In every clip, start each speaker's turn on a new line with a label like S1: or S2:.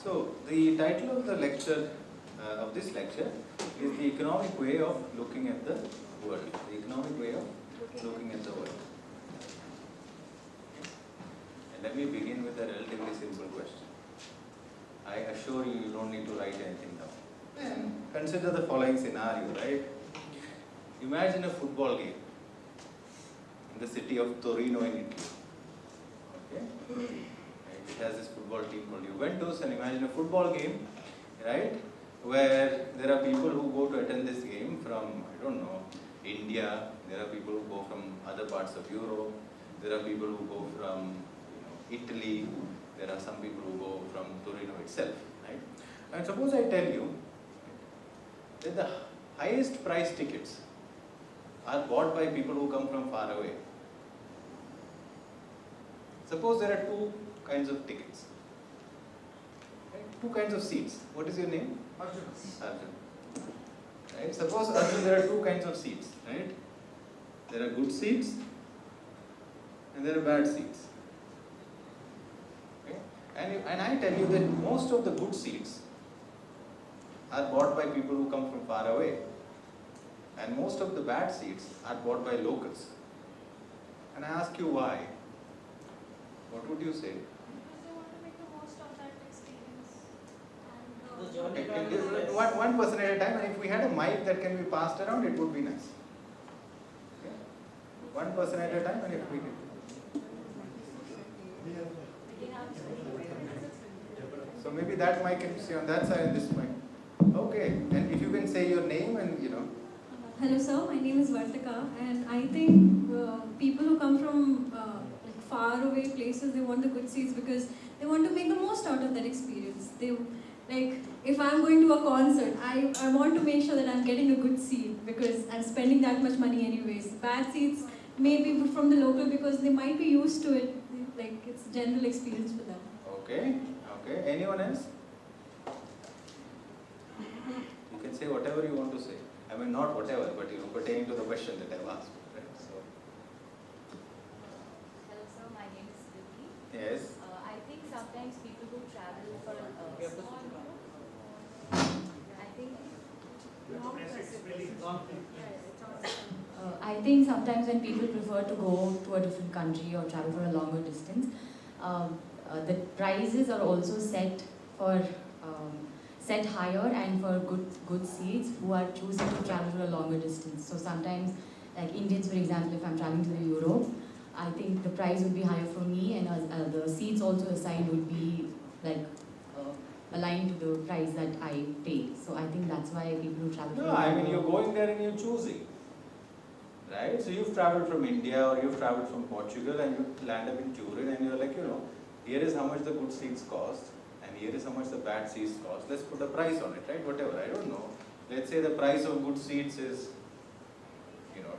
S1: So, the title of the lecture, of this lecture, is the economic way of looking at the world. The economic way of looking at the world. And let me begin with a relatively simple question. I assure you, you don't need to write anything down. And consider the following scenario, right? Imagine a football game in the city of Torino in Italy. Okay? It has this football team called Juventus, and imagine a football game, right, where there are people who go to attend this game from, I don't know, India, there are people who go from other parts of Europe, there are people who go from Italy, there are some people who go from Torino itself, right? And suppose I tell you that the highest price tickets are bought by people who come from far away. Suppose there are two kinds of tickets, right? Two kinds of seats. What is your name?
S2: Arjun.
S1: Arjun. Right? Suppose, Arjun, there are two kinds of seats, right? There are good seats and there are bad seats. Okay? And I tell you that most of the good seats are bought by people who come from far away, and most of the bad seats are bought by locals. And I ask you why? What would you say?
S3: Because they want to make the most of that experience.
S1: Okay, one person at a time, and if we had a mic that can be passed around, it would be nice. Okay? One person at a time, and if we can. So maybe that mic can see on that side and this mic. Okay, and if you can say your name and
S4: Hello sir, my name is Vartika, and I think people who come from like far away places, they want the good seats because they want to make the most out of that experience. They like, if I'm going to a concert, I want to make sure that I'm getting a good seat because I'm spending that much money anyways. Bad seats may be from the local because they might be used to it, like it's general experience for them.
S1: Okay, okay. Anyone else? You can say whatever you want to say. I mean, not whatever, but pertaining to the question that I've asked. Right? So.
S5: Hello sir, my name is Vipin.
S1: Yes.
S5: I think sometimes people who travel for I think sometimes when people prefer to go to a different country or travel for a longer distance, the prices are also set for set higher and for good seats who are choosing to travel for a longer distance. So sometimes, like Indians, for example, if I'm traveling to the Europe, I think the price would be higher for me, and the seats also assigned would be like aligned to the price that I pay. So I think that's why people who travel.
S1: No, I mean you're going there and you're choosing, right? So you've traveled from India or you've traveled from Portugal and you land up in Turin and you're like, here is how much the good seats cost. Here is how much the bad seats cost. Let's put a price on it, right? Whatever, I don't know. Let's say the price of good seats is,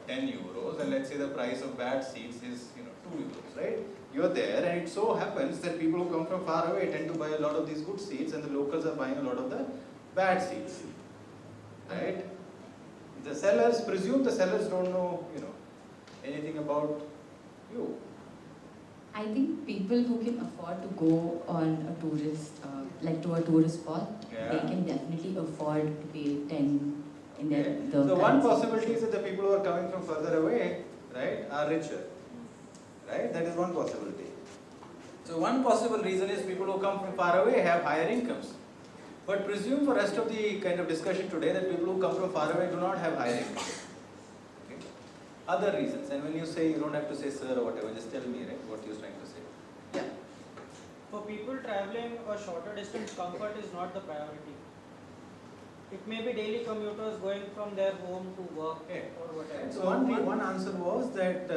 S1: 10 euros, and let's say the price of bad seats is, 2 euros, right? You're there, and it so happens that people who come from far away tend to buy a lot of these good seats, and the locals are buying a lot of the bad seats, right? The sellers, presume the sellers don't know, anything about you.
S5: I think people who can afford to go on a tourist, like to a tourist spot, they can definitely afford to pay 10 in their.
S1: So one possibility is that the people who are coming from further away, right, are richer, right? That is one possibility. So one possible reason is people who come from far away have higher incomes. But presume for rest of the kind of discussion today that people who come from far away do not have higher incomes. Other reasons, and when you say, you don't have to say sir or whatever, just tell me, right, what you're trying to say. Yeah.
S2: For people traveling a shorter distance, comfort is not the priority. It may be daily commuters going from their home to work or whatever.
S1: So one answer was that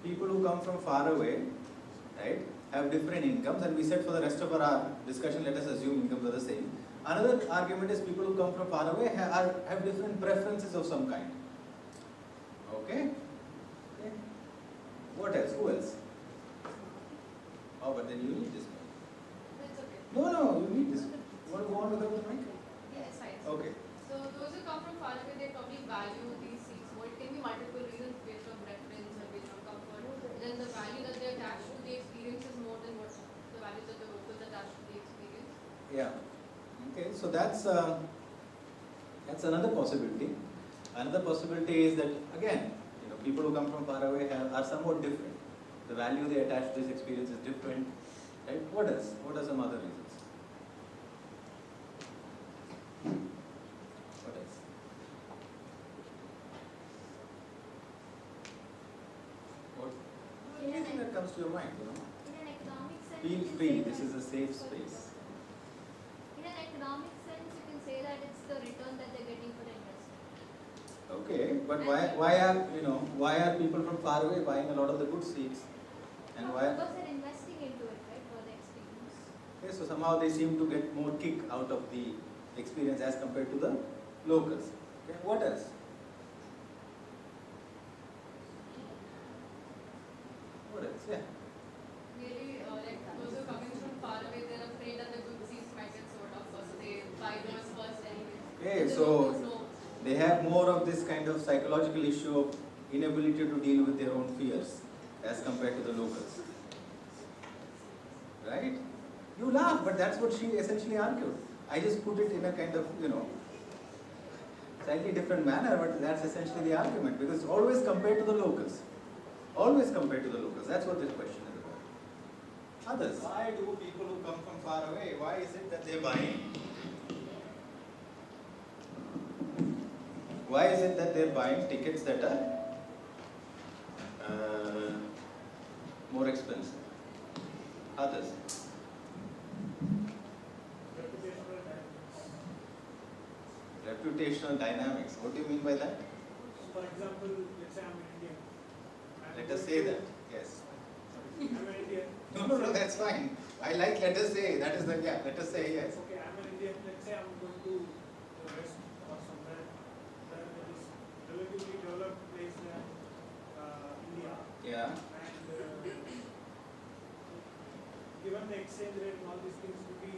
S1: people who come from far away, right, have different incomes, and we said for the rest of our discussion, let us assume incomes are the same. Another argument is people who come from far away have different preferences of some kind. Okay? What else? Who else? Oh, but then you need this mic.
S3: It's okay.
S1: No, you need this. You want to go on without the mic?
S3: Yeah, it's fine.
S1: Okay.
S3: So those who come from far away, they probably value these seats more. It can be multiple reasons based on preference or based on comfort. Then the value that they attach to the experience is more than what the value that the locals attach to the experience.
S1: Yeah. Okay, so that's another possibility. Another possibility is that, again, people who come from far away are somewhat different. The value they attach to this experience is different. Right? What else? What are some other reasons? What else? Anything that comes to your mind,
S3: In an economic sense,
S1: Feel
S3: you can
S1: free,
S3: say
S1: this
S3: that-
S1: is a safe space.
S3: In an economic sense, you can say that it's the return that they're getting for the investment.
S1: Okay, but why are people from far away buying a lot of the good seats? And
S3: No,
S1: why?
S3: because they're investing into it, right, for the experience.
S1: Okay, so somehow they seem to get more kick out of the experience as compared to the locals. Okay, what else? What else? Yeah.
S3: Really, like those who are coming from far away, they're afraid that the good seats might get sold off first, so they buy those first anyway.
S1: Okay,
S3: The
S1: so
S3: locals know.
S1: they have more of this kind of psychological issue of inability to deal with their own fears as compared to the locals. Right? You laugh, but that's what she essentially argued. I just put it in a kind of, slightly different manner, but that's essentially the argument, because it's always compared to the locals. Always compared to the locals. That's what this question is about. Others. Why do people who come from far away, why is it that they're buying? Why is it that they're buying tickets that are more expensive? Others. Reputational dynamics. What do you mean by that?
S6: For example, let's say I'm an Indian.
S1: Let us say that. Yes.
S6: I'm an Indian.
S1: No, that's fine. I like let us say. That is let us say yes.
S6: Okay, I'm an Indian. Let's say I'm going to the west or somewhere where there is relatively developed place than India.
S1: Yeah.
S6: And given the exchange rate and all these things would be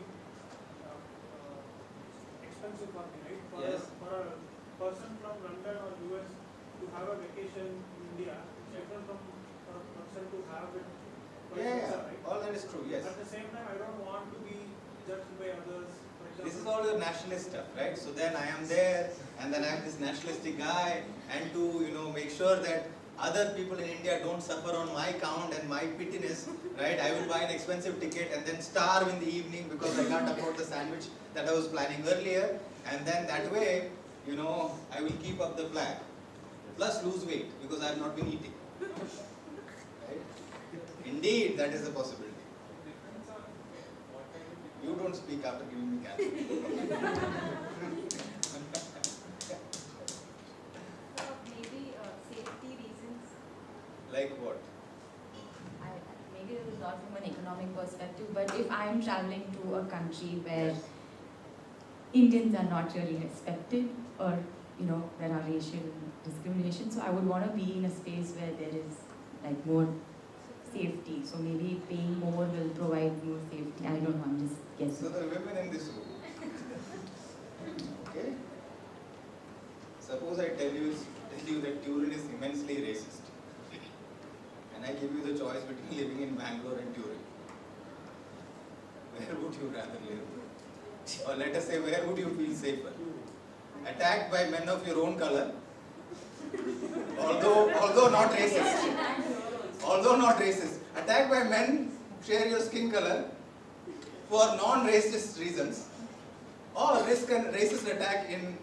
S6: expensive for me, right?
S1: Yes.
S6: For a person from London or US to have a vacation in India, it's different from for a person to have it vice versa, right?
S1: All that is true. Yes.
S6: At the same time, I don't want to be judged by others. For example,
S1: This is all your nationalist stuff, right? So then I am there, and then I am this nationalistic guy, and to make sure that other people in India don't suffer on my count and my pittiness, right? I will buy an expensive ticket and then starve in the evening because I can't afford the sandwich that I was planning earlier, and then that way, I will keep up the flag. Plus lose weight because I have not been eating. Right? Indeed, that is a possibility. You don't speak after giving me caffeine.
S5: Maybe safety reasons.
S1: Like what?
S5: Maybe this is not from an economic perspective, but if I'm traveling to a country where Indians are not really respected, or there are racial discrimination, so I would want to be in a space where there is like more safety. So maybe paying more will provide more safety. I don't know. I'm just
S1: So
S5: guessing.
S1: the women in this room. Okay? Suppose I tell you that Turin is immensely racist. And I give you the choice between living in Bangalore and Turin. Where would you rather live? Or let us say, where would you feel safer? Attacked by men of your own color, although not racist. Although not racist. Attacked by men who share your skin color for non-racist reasons, or risk a racist attack in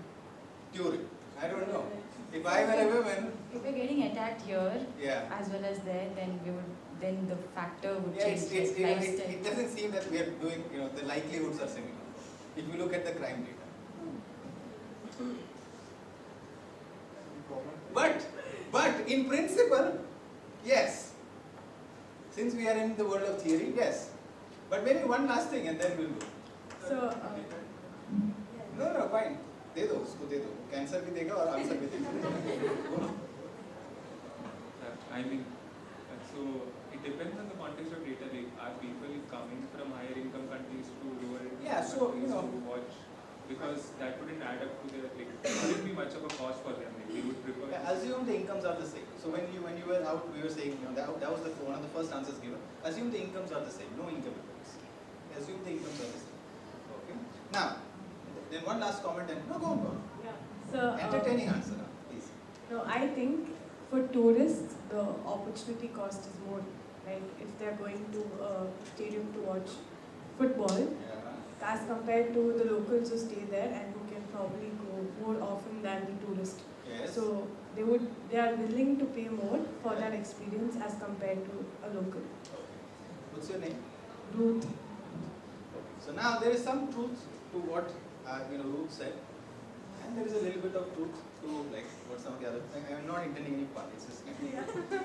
S1: Turin. I don't know. If I were a woman,
S5: If we're getting attacked here
S1: yeah.
S5: as well as there, then the factor would
S1: Yeah,
S5: change.
S1: it doesn't seem that we are doing, the likelihoods are similar. If you look at the crime data. But in principle, yes. Since we are in the world of theory, yes. But maybe one last thing and then we'll go.
S5: So,
S1: No, fine. दे दो उसको दे दो. Cancer भी देगा और answer भी देगा.
S7: I mean, so it depends on the context of data. Like, are people coming from higher income countries to lower income
S1: Yeah, so,
S7: countries to watch? Because that wouldn't add up to their, like, it wouldn't be much of a cost for them. Like, they would prefer.
S1: Yeah, assume the incomes are the same. So when you were out, we were saying, that was one of the first answers given. Assume the incomes are the same. No income difference. Assume the incomes are the same. Now, then one last comment and no, go on.
S8: Yeah. So,
S1: Entertaining answer, please.
S8: no, I think for tourists, the opportunity cost is more. Like if they're going to a stadium to watch football,
S1: Yeah.
S8: as compared to the locals who stay there and who can probably go more often than the tourist.
S1: Yes.
S8: So they are willing to pay more for that experience as compared to a local.
S1: What's your name?
S8: Ruth.
S1: So now there is some truth to what Ruth said, and there is a little bit of truth to like what some of the other. I am not intending any part. It's just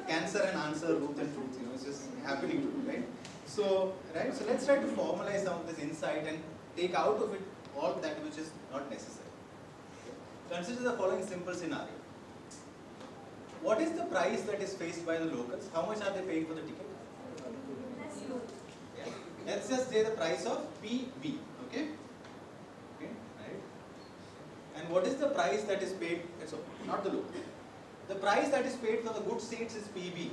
S1: cancer and answer, Ruth and truth. It's just happening to me, right? So So let's try to formalize some of this insight and take out of it all that which is not necessary. Okay? Consider the following simple scenario. What is the price that is faced by the locals? How much are they paying for the ticket? Yeah. Let's just say the price of PB. Okay? Okay, right? And what is the price that is paid? So, not the local. The price that is paid for the good seats is PB.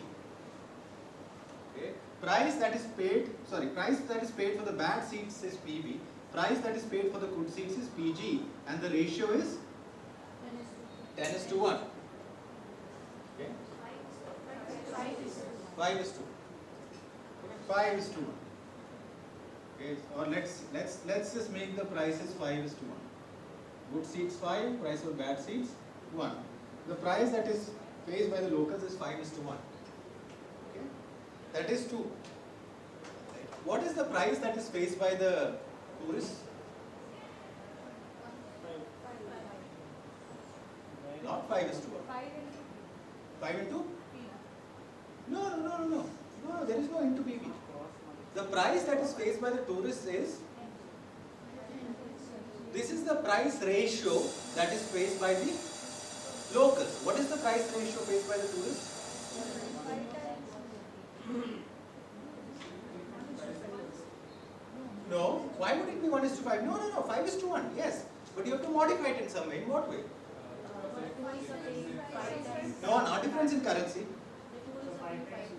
S1: Okay? Price that is paid for the bad seats is PB. Price that is paid for the good seats is PG, and the ratio is 10:1. Okay? 5:2. 5:1. Okay, or let's just make the prices 5:1. Good seats 5, price for bad seats 1. The price that is faced by the locals is 5:1. Okay, that is 2. What is the price that is faced by the tourists? Not 5:1. 5 into? No, there is no into PB. The price that is faced by the tourists is, this is the price ratio that is faced by the locals. What is the price ratio faced by the tourists? No, why would it be 1:5? No, 5:1, yes. But you have to modify it in some way. In what way? No, not difference in currency.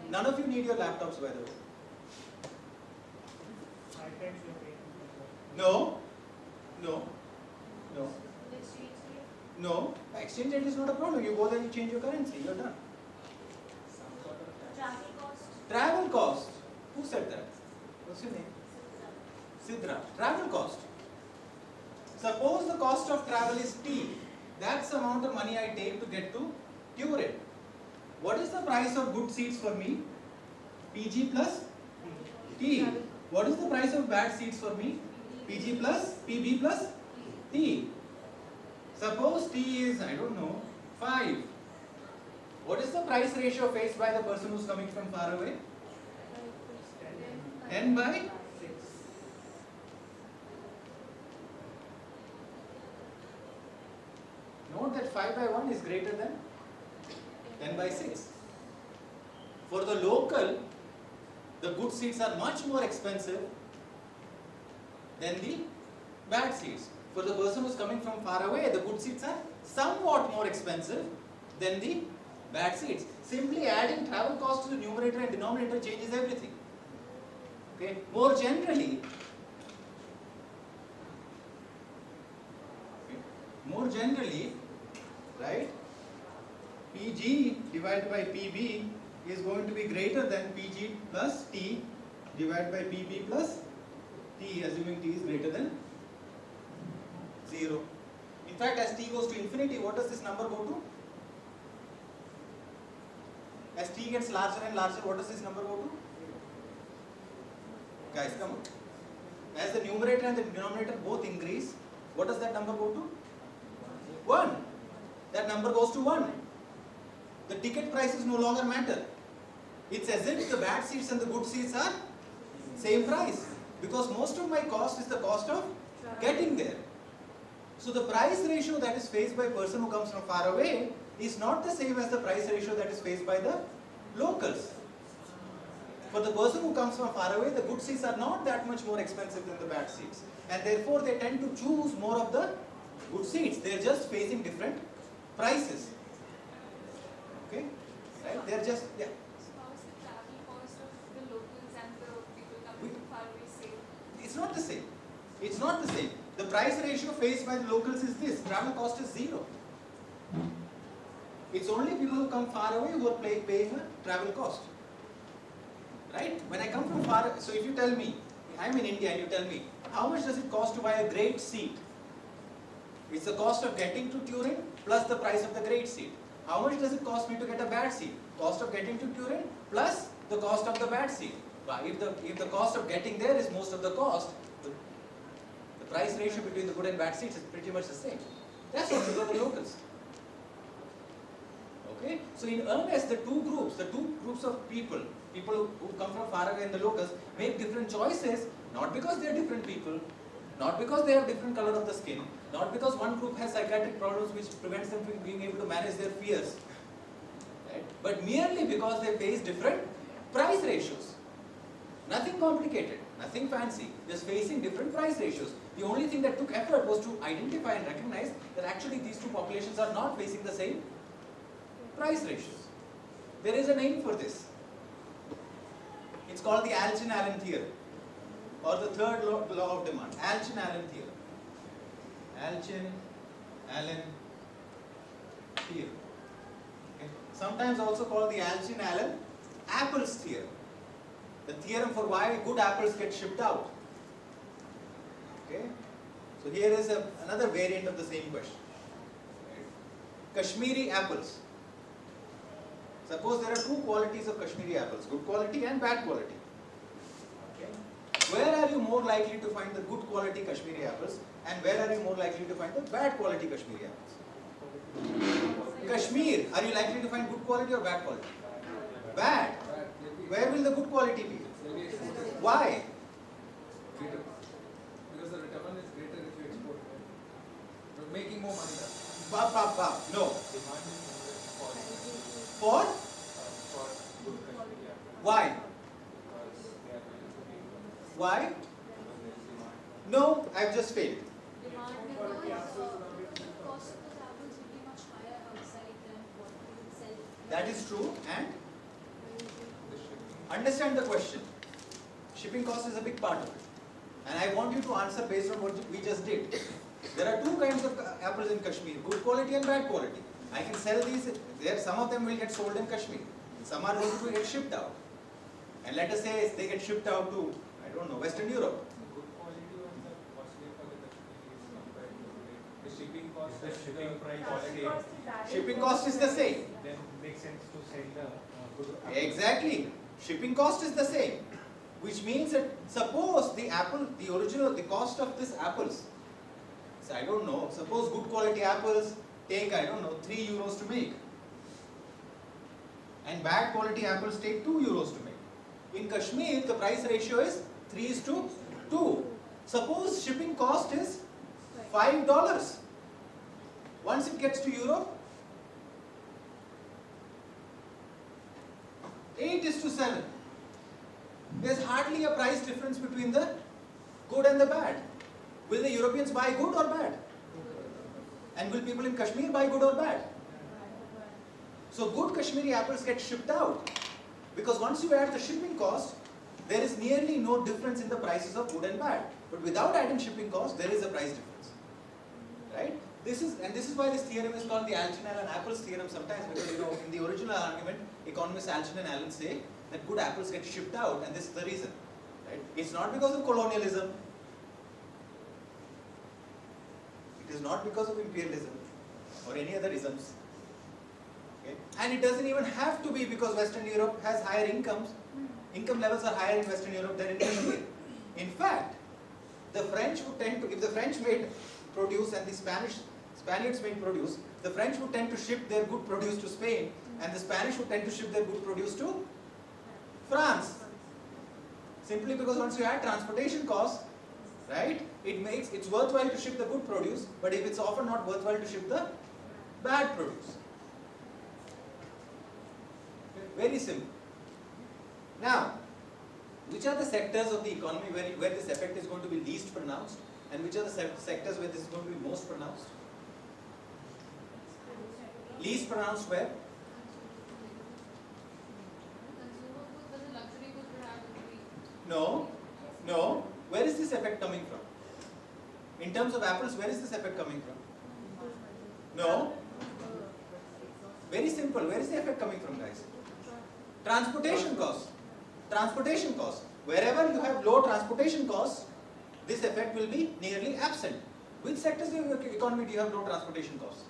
S1: None of you need your laptops, by the way.
S6: 5 times your pay.
S1: No. Exchange rate is not a problem. You go there, you change your currency, you're done. Travel cost. Who said that? What's your name? Sidra. Travel cost. Suppose the cost of travel is T. That's the amount of money I take to get to Turin. What is the price of good seats for me? PG plus T. What is the price of bad seats for me? PG plus PB plus T. Suppose T is, 5. What is the price ratio faced by the person who's coming from far away? 10/6. Note that 5/1 is greater than 10/6. For the local, the good seats are much more expensive than the bad seats. For the person who is coming from far away, the good seats are somewhat more expensive than the bad seats. Simply adding travel cost to the numerator and denominator changes everything. Okay. More generally, right, PG divided by PB is going to be greater than PG plus T divided by PB plus T, assuming T is greater than 0. In fact, as T goes to infinity, what does this number go to? As T gets larger and larger, what does this number go to? Guys, come on. As the numerator and the denominator both increase, what does that number go to? 1. That number goes to 1. The ticket prices no longer matter. It's as if the bad seats and the good seats are same price, because most of my cost is the cost of getting there. So the price ratio that is faced by a person who comes from far away is not the same as the price ratio that is faced by the locals. For the person who comes from far away, the good seats are not that much more expensive than the bad seats, and therefore they tend to choose more of the good seats. They are just facing different prices. Okay? Right? They are just, yeah.
S3: So how is the travel cost of the locals and the people coming from far away same?
S1: It's not the same. It's not the same. The The price ratio faced by the locals is this. Travel cost is 0. It's only people who come far away who are paying a travel cost. Right? When I come from far, so if you tell me, I'm in India and you tell me, how much does it cost to buy a great seat? It's the cost of getting to Turin plus the price of the great seat. How much does it cost me to get a bad seat? Cost of getting to Turin plus the cost of the bad seat. If the cost of getting there is most of the cost, the price ratio between the good and bad seats is pretty much the same. That's what we got the locals. Okay? So in earnest, the two groups of people who come from far away and the locals make different choices, not because they are different people, not because they have different color of the skin, not because one group has psychiatric problems which prevents them from being able to manage their fears, right? But merely because they face different price ratios. Nothing complicated, nothing fancy, just facing different price ratios. The only thing that took effort was to identify and recognize that actually these two populations are not facing the same price ratios. There is a name for this. It's called the Alchian-Allen Theorem, or the third law of demand, Alchian-Allen Theorem. Alchian-Allen Theorem. Okay. Sometimes also called the Alchian-Allen Apples Theorem. The theorem for why good apples get shipped out. Okay. So here is another variant of the same question. Right. Kashmiri apples. Suppose there are two qualities of Kashmiri apples, good quality and bad quality. Okay. Where are you more likely to find the good quality Kashmiri apples, and where are you more likely to find the bad quality Kashmiri apples? Kashmir, are you likely to find good quality or bad quality? Bad. Where will the good quality be? Why?
S9: Because the return is greater if you export. You're making more money.
S1: No. For? Why? Why? No, I've just failed.
S3: Demand because the cost of those apples will be much higher outside than what we would sell.
S1: That is true, and understand the question. Shipping cost is a big part of it. And I want you to answer based on what we just did. There are two kinds of apples in Kashmir, good quality and bad quality. I can sell these, some of them will get sold in Kashmir. Some are going to get shipped out. And let us say they get shipped out to, I don't know, Western Europe.
S7: The good quality ones are costlier for the Kashmiris compared to the shipping cost.
S10: The shipping price.
S1: Shipping cost is the same.
S10: Then it makes sense to sell the good apple.
S1: Exactly. Shipping cost is the same. Which means that suppose the apple, the cost of this apples, so I don't know, suppose good quality apples take, I don't know, 3 euros to make. And bad quality apples take 2 euros to make. In Kashmir, the price ratio is 3:2. Suppose shipping cost is $5. Once it gets to Europe, 8:7. There's hardly a price difference between the good and the bad. Will the Europeans buy good or bad? And will people in Kashmir buy good or bad? So good Kashmiri apples get shipped out. Because once you add the shipping cost, there is nearly no difference in the prices of good and bad. But without adding shipping cost, there is a price difference. Right? This is why this theorem is called the Alchian-Allen Apples Theorem sometimes, because in the original argument, economists Alchian and Allen say that good apples get shipped out, and this is the reason. Right? It's not because of colonialism. It is not because of imperialism or any other isms. Okay? And it doesn't even have to be because Western Europe has higher incomes. Income levels are higher in Western Europe than in Kashmir. In fact, the French would tend to, if the French made produce and the Spaniards made produce, the French would tend to ship their good produce to Spain, and the Spanish would tend to ship their good produce to France. Simply because once you add transportation costs, right, it's worthwhile to ship the good produce, but if it's often not worthwhile to ship the bad produce. Very simple. Now, which are the sectors of the economy where this effect is going to be least pronounced, and which are the sectors where this is going to be most pronounced? Least pronounced where?
S3: Consumer goods, but the luxury goods would have to be.
S1: No. Where is this effect coming from? In terms of apples, where is this effect coming from? No. Very simple. Where is the effect coming from, guys? Transportation costs. Transportation costs. Wherever you have low transportation costs, this effect will be nearly absent. Which sectors of your economy do you have low transportation costs?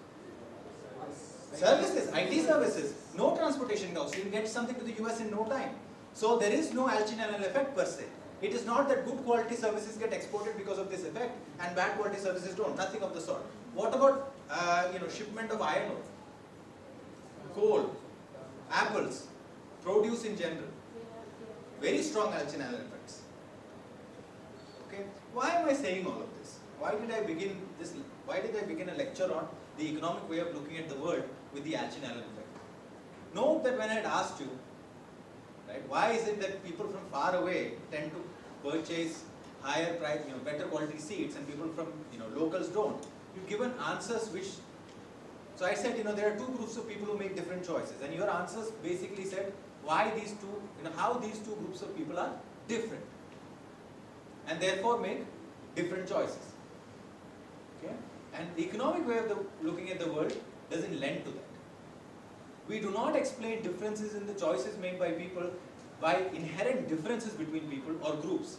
S1: Services, IT services, no transportation costs. You can get something to the US in no time. So there is no Alchian-Allen effect per se. It is not that good quality services get exported because of this effect and bad quality services don't. Nothing of the sort. What about shipment of iron ore, coal, apples, produce in general? Very strong Alchian-Allen effects. Okay. Why am I saying all of this? Why did I begin this? Why did I begin a lecture on the economic way of looking at the world with the Alchian-Allen effect? Note that when I had asked you, right, why is it that people from far away tend to purchase higher price, better quality seeds, and people from locals don't? You've given answers which. So I said, there are two groups of people who make different choices, and your answers basically said why these two, how these two groups of people are different, and therefore make different choices. Okay, and the economic way of looking at the world doesn't lend to that. We do not explain differences in the choices made by people by inherent differences between people or groups,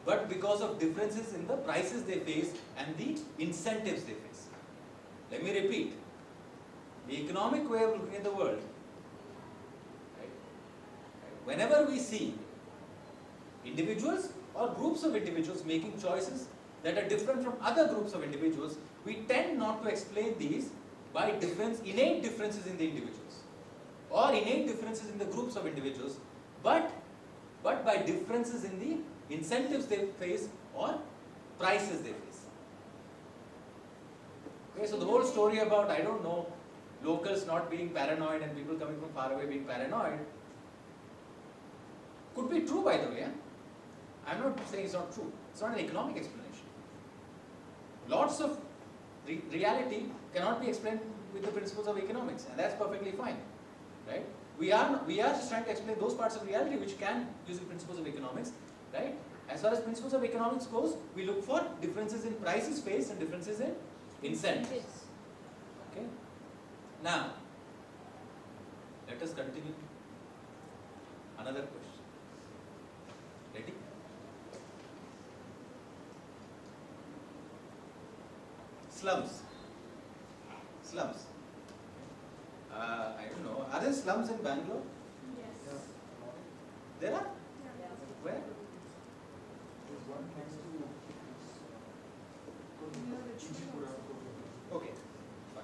S1: but because of differences in the prices they face and the incentives they face. Let me repeat. The economic way of looking at the world, right? Whenever we see individuals or groups of individuals making choices that are different from other groups of individuals, we tend not to explain these by innate differences in the individuals or innate differences in the groups of individuals, but by differences in the incentives they face or prices they face. Okay, so the whole story about, locals not being paranoid and people coming from far away being paranoid could be true, by the way. I'm not saying it's not true. It's not an economic explanation. Lots of reality cannot be explained with the principles of economics, and that's perfectly fine, right? We are just trying to explain those parts of reality which can use the principles of economics, right? As far as principles of economics goes, we look for differences in prices faced and differences in incentives. Okay. Now, let us continue. Another question. Ready? Slums. Slums. I don't know. Are there slums in Bangalore?
S3: Yes.
S1: There are? Where? Okay, fine.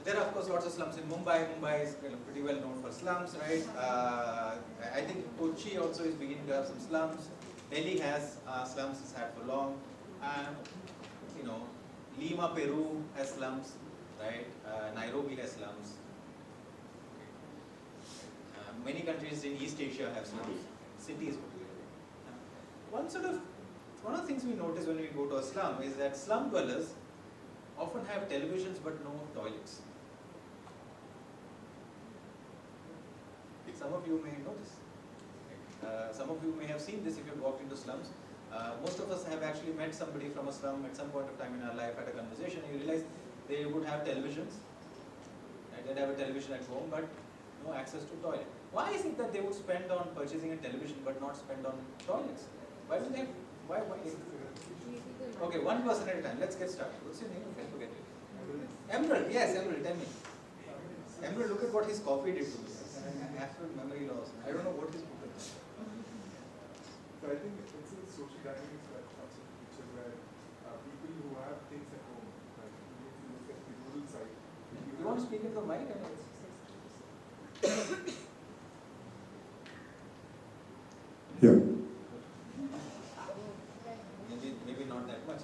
S1: There are of course lots of slums in Mumbai. Mumbai is pretty well known for slums, right? I think Kochi also is beginning to have some slums. Delhi has slums, it's had for long. Lima, Peru has slums, right? Nairobi has slums. Many countries in East Asia have slums. Cities particularly. One of the things we notice when we go to a slum is that slum dwellers often have televisions but no toilets. Some of you may know this. Some of you may have seen this if you've walked into slums. Most of us have actually met somebody from a slum at some point of time in our life, had a conversation, and you realize they would have televisions. Right? They'd have a television at home but no access to toilet. Why is it that they would spend on purchasing a television but not spend on toilets? Why do they? Why? Okay, one person at a time. Let's get started. What's your name? I forget it. Emerald. Yes, Emerald. Tell me. Emerald, look at what his coffee did to me. Absolute memory loss. I don't know what his book is.
S11: So I think it's a social dynamics that comes into picture where people who have things at home, like if you look at the rural side.
S1: You want to speak into the mic?
S11: Yeah.
S1: Maybe not that much.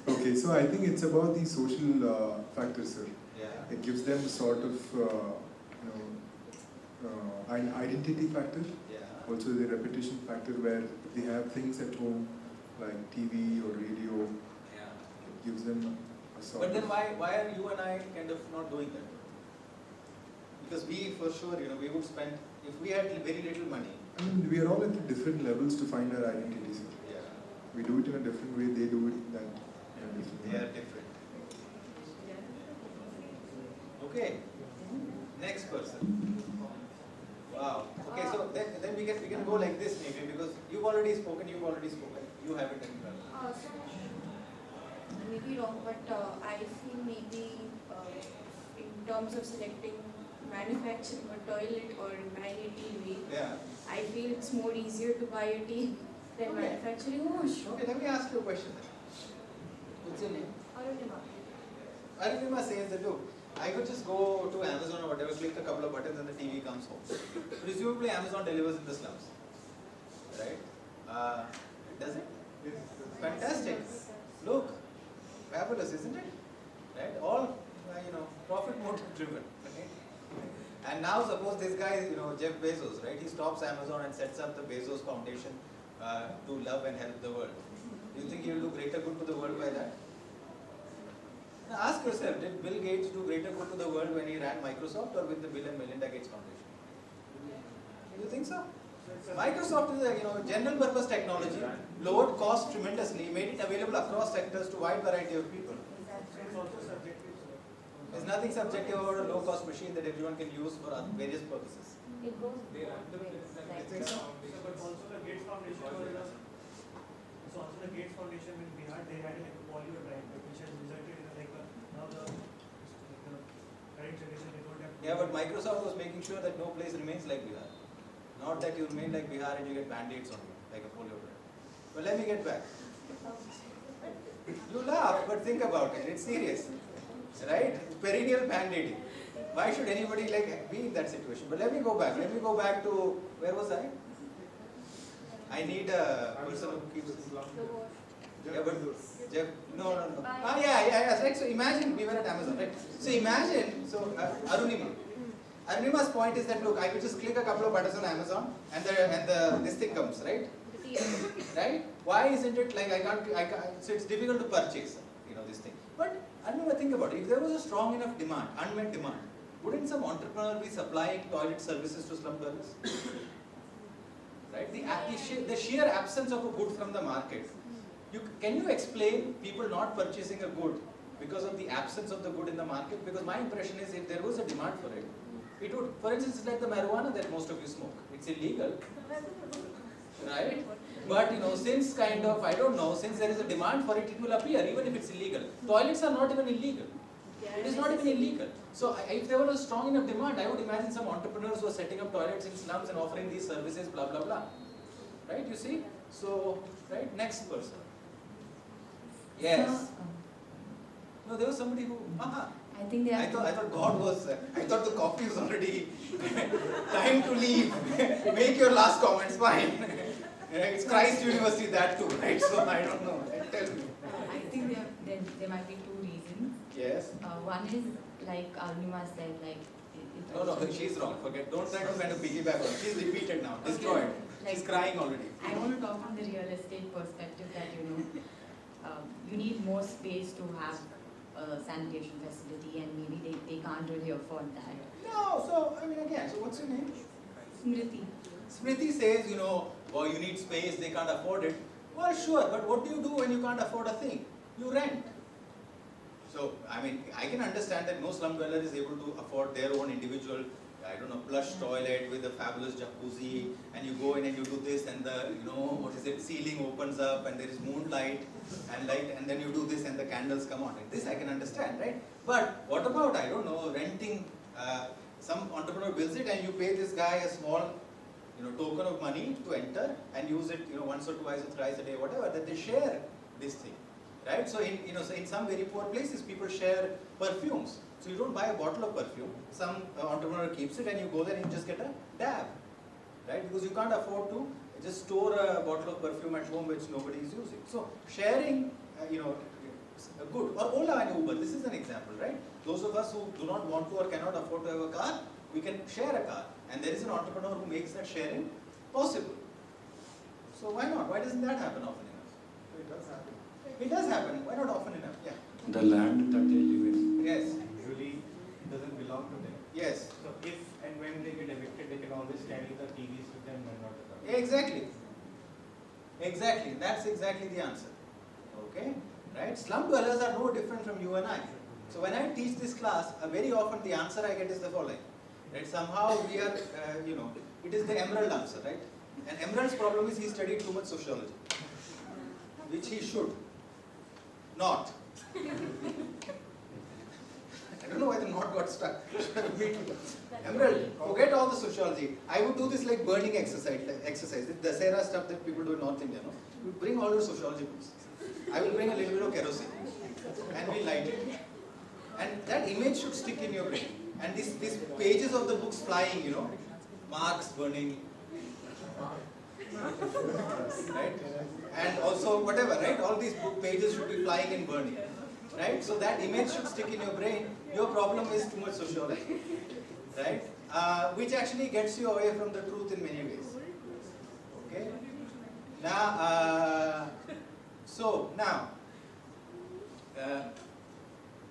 S11: Okay, so I think it's about the social factors, sir.
S1: Yeah.
S11: It gives them sort of an identity factor.
S1: Yeah.
S11: Also the repetition factor where they have things at home like TV or radio.
S1: Yeah.
S11: It gives them a sort
S1: But then
S11: of...
S1: why are you and I kind of not doing that? Because we, for sure, we would spend, if we had very little money.
S11: I mean, we are all at different levels to find our identities.
S1: Yeah.
S11: we do it in a different way, they do it then in a different way.
S1: They are different. Okay. Next person. Wow. Okay, so then we can go like this maybe, because you've already spoken. You have it in well.
S12: So, I may be wrong, but I feel maybe in terms of selecting manufacturing a toilet or buying a TV,
S1: Yeah.
S12: I feel it's more easier to buy a TV than manufacturing a wash.
S1: Okay, let me ask you a question then. What's your name?
S12: Arunima.
S1: Arunima says that, look, I could just go to Amazon or whatever, click a couple of buttons and the TV comes home. Presumably Amazon delivers in the slums, right? Does it?
S11: Yes.
S1: Fantastic. Look, fabulous, isn't it? Right? All, profit motive driven. Okay? And now suppose this guy, Jeff Bezos, right? He stops Amazon and sets up the Bezos Foundation to love and help the world. Do you think he will do greater good to the world by that? Now ask yourself, did Bill Gates do greater good to the world when he ran Microsoft or with the Bill and Melinda Gates Foundation? Do you think so? Microsoft is a general purpose technology, lowered cost tremendously, made it available across sectors to a wide variety of people.
S6: It's also subjective, sir.
S1: There's nothing subjective about a low cost machine that everyone can use for various purposes.
S12: It goes
S1: You think so?
S6: But also the Gates Foundation in Bihar, they had like a Bollywood right, which has resulted in now the current generation they don't have.
S1: Yeah, but Microsoft was making sure that no place remains like Bihar. Not that you remain like Bihar and you get band-aids on you, like a polio drug. But let me get back. You laugh, but think about it. It's serious, right? Perennial band-aiding. Why should anybody be in that situation? But let me go back. Let me go back to, where was I? I need a person who keeps this long. Yeah, but Jeff, no. Yeah. Right. So imagine we were at Amazon, right? So imagine, Arunima's point is that, look, I could just click a couple of buttons on Amazon and this thing comes, right? Right? Why isn't it like I can't, so it's difficult to purchase, this thing. But Arunima, think about it. If there was a strong enough demand, unmet demand, wouldn't some entrepreneur be supplying toilet services to slum dwellers? Right? The sheer absence of a good from the market. Can you explain people not purchasing a good because of the absence of the good in the market? Because my impression is if there was a demand for it, it would, for instance, it's like the marijuana that most of you smoke. It's illegal, right? But since since there is a demand for it, it will appear even if it's illegal. Toilets are not even illegal. It is not even illegal. So if there was a strong enough demand, I would imagine some entrepreneurs were setting up toilets in slums and offering these services, blah, blah, blah. Right, you see? So, right, next person. Yes. No, there was somebody who,
S5: I think they
S1: I thought God was, I thought the coffee was already time to leave. Make your last comments, fine. It's Christ University, that too, right? So I don't know. Tell me.
S5: I think there might be two reasons.
S1: Yes.
S5: One is, like Arunima said,
S1: No, she's wrong. Forget. Don't try to kind of piggyback on. She's repeated now. Destroyed. She's crying already.
S5: I want to talk from the real estate perspective that, you need more space to have a sanitation facility, and maybe they can't really afford that.
S1: No, so what's your name?
S5: Smriti.
S1: Smriti says, you need space, they can't afford it. Well, sure, but what do you do when you can't afford a thing? You rent. So, I can understand that no slum dweller is able to afford their own individual, plush toilet with a fabulous jacuzzi, and you go in and you do this, and the, ceiling opens up, and there is moonlight and light, and then you do this, and the candles come on. This I can understand, right? But what about, renting, some entrepreneur builds it, and you pay this guy a small, token of money to enter, and use it, once or twice or thrice a day, whatever, that they share this thing. Right? So in some very poor places, people share perfumes. So you don't buy a bottle of perfume. Some entrepreneur keeps it, and you go there and you just get a dab, right? Because you can't afford to just store a bottle of perfume at home which nobody is using. So sharing, a good, or Ola and Uber. This is an example, right? Those of us who do not want to or cannot afford to have a car, we can share a car, and there is an entrepreneur who makes that sharing possible. So why not? Why doesn't that happen often enough?
S11: It does happen.
S1: It does happen. Why not often enough? Yeah.
S10: The land that they live in.
S1: Yes.
S10: Usually doesn't belong to them.
S1: Yes.
S10: So if and when they get evicted, they can always carry the TVs with them and not the car.
S1: Yeah, exactly. Exactly, that's exactly the answer. Okay, right? Slum dwellers are no different from you and I. So when I teach this class, very often the answer I get is the following. Right? Somehow we are, it is the Emerald answer, right? And Emerald's problem is he studied too much sociology, which he should not. I don't know why the knot got stuck. Emerald, forget all the sociology. I would do this like burning exercise, the Dasera stuff that people do in North India. No? You bring all your sociology books. I will bring a little bit of kerosene and we light it. And that image should stick in your brain. And these pages of the books flying, Marx burning, right? And also whatever, right? All these book pages should be flying and burning, right? So that image should stick in your brain. Your problem is too much sociology, right? Which actually gets you away from the truth in many ways. Okay.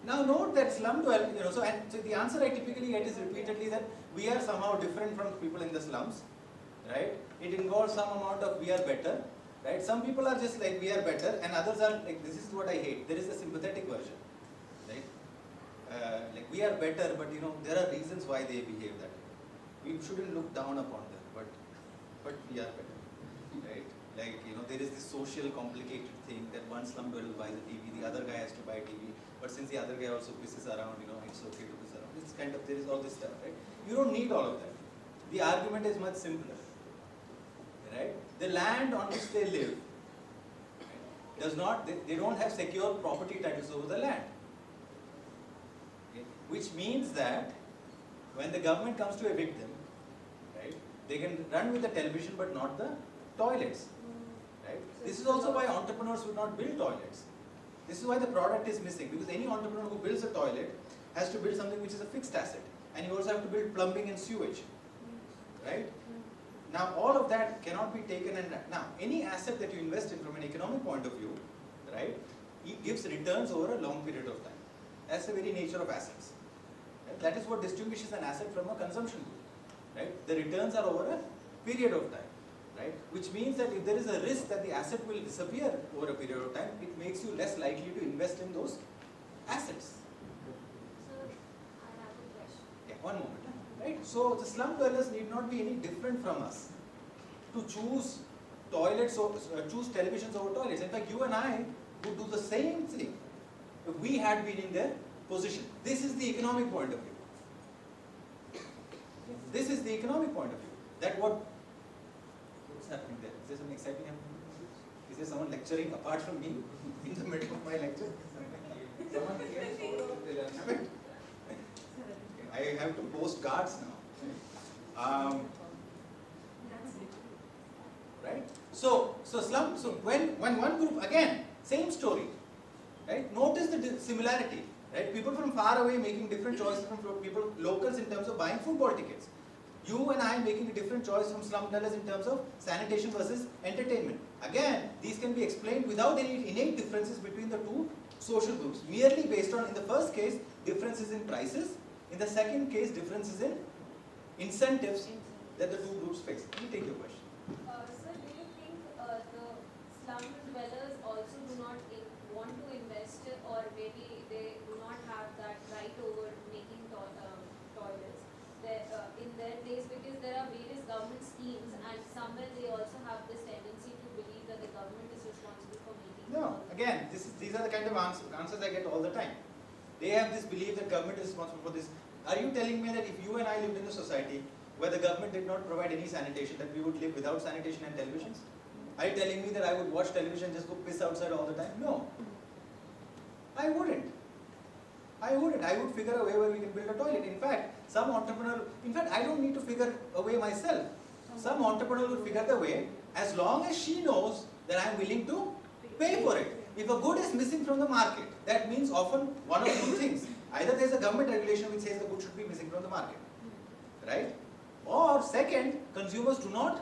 S1: Now note that slum dwell, so the answer I typically get is repeatedly that we are somehow different from people in the slums, right? It involves some amount of we are better, right? Some people are just like we are better, and others are like this is what I hate. There is a sympathetic version, right? Like we are better, but there are reasons why they behave that way. We shouldn't look down upon them, but we are better, right? Like there is this social complicated thing that one slum dweller buys a TV, the other guy has to buy a TV. But since the other guy also pisses around, it's okay to piss around. It's kind of, there is all this stuff, right? You don't need all of that. The argument is much simpler, right? The land on which they live does not, they don't have secure property titles over the land. Okay? Which means that when the government comes to evict them, right, they can run with the television but not the toilets, right? This is also why entrepreneurs would not build toilets. This is why the product is missing, because any entrepreneur who builds a toilet has to build something which is a fixed asset, and you also have to build plumbing and sewage, right? Now all of that cannot be taken, and now any asset that you invest in from an economic point of view, right, it gives returns over a long period of time. That's the very nature of assets. Right? That is what distinguishes an asset from a consumption good, right? The returns are over a period of time. Right? Which means that if there is a risk that the asset will disappear over a period of time, it makes you less likely to invest in those assets.
S3: Sir, I have a question.
S1: Yeah, one moment. Right? So the slum dwellers need not be any different from us to choose toilets or choose televisions over toilets. In fact, you and I would do the same thing if we had been in their position. This is the economic point of view. This is the economic point of view. That what's happening there? Is there something exciting happening? Is there someone lecturing apart from me in the middle of my lecture? Someone here? I have to post guards now. Right? So when one group, again, same story. Right? Notice the similarity. Right? People from far away making different choices from people, locals in terms of buying football tickets. You and I making a different choice from slum dwellers in terms of sanitation versus entertainment. Again, these can be explained without any innate differences between the two social groups, merely based on, in the first case, differences in prices, in the second case, differences in incentives that the two groups face. Let me take your question.
S3: Sir, do you think the slum dwellers also do not want to invest, or maybe they do not have that right over making toilets in their place, because there are various government schemes, and somewhere they also have this tendency to believe that the government is responsible for making.
S1: No, again, these are the kind of answers I get all the time. They have this belief that government is responsible for this. Are you telling me that if you and I lived in a society where the government did not provide any sanitation, that we would live without sanitation and televisions? Are you telling me that I would watch television and just go piss outside all the time? No. I wouldn't. I would figure a way where we can build a toilet. In fact, I don't need to figure a way myself. Some entrepreneur will figure the way as long as she knows that I am willing to pay for it. If a good is missing from the market, that means often one of two things. Either there is a government regulation which says the good should be missing from the market, right? Or second, consumers do not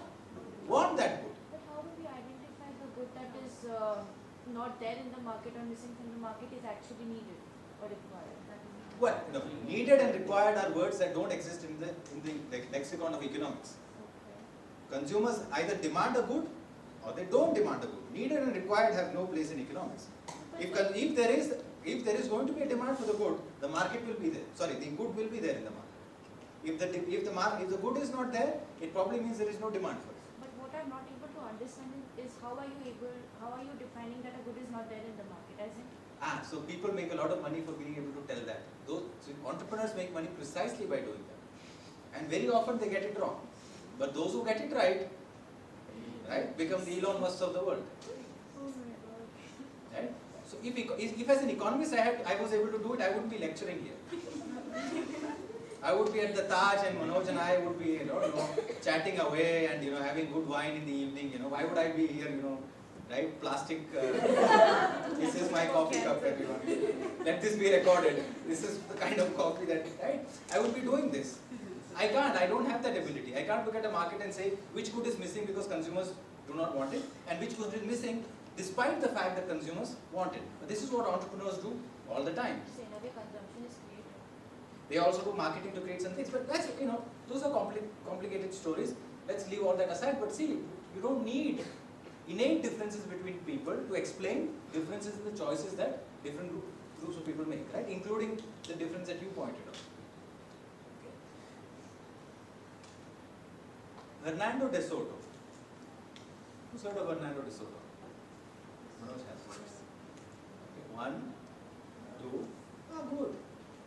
S1: want that good.
S12: But how do we identify the good that is not there in the market or missing from the market is actually needed or required?
S1: Well, no, needed and required are words that don't exist in the lexicon of economics.
S12: Okay.
S1: Consumers either demand a good or they don't demand a good. Needed and required have no place in economics. If there is going to be a demand for the good, the market will be there. Sorry, the good will be there in the market. If the good is not there, it probably means there is no demand for it.
S12: But what I'm not able to understand is how are you defining that a good is not there in the market? As in,
S1: So people make a lot of money for being able to tell that. So entrepreneurs make money precisely by doing that. And very often they get it wrong. But those who get it right, become the Elon Musk of the world. Right? So if as an economist I was able to do it, I wouldn't be lecturing here. I would be at the Taj and Manoj and I would be, chatting away and, having good wine in the evening, Why would I be here, right? Plastic, this is my coffee cup, everyone. Let this be recorded. This is the kind of coffee that, right? I would be doing this. I don't have that ability. I can't look at a market and say which good is missing because consumers do not want it and which good is missing despite the fact that consumers want it. But this is what entrepreneurs do all the time.
S12: so in a way, consumption is created.
S1: They also do marketing to create some things, but that's, those are complicated stories. Let's leave all that aside, but see, you don't need innate differences between people to explain differences in the choices that different groups of people make, right? Including the difference that you pointed out. Okay. Hernando de Soto. Who's heard of Hernando de Soto? Manoj has. Okay. 1, 2. Oh, good.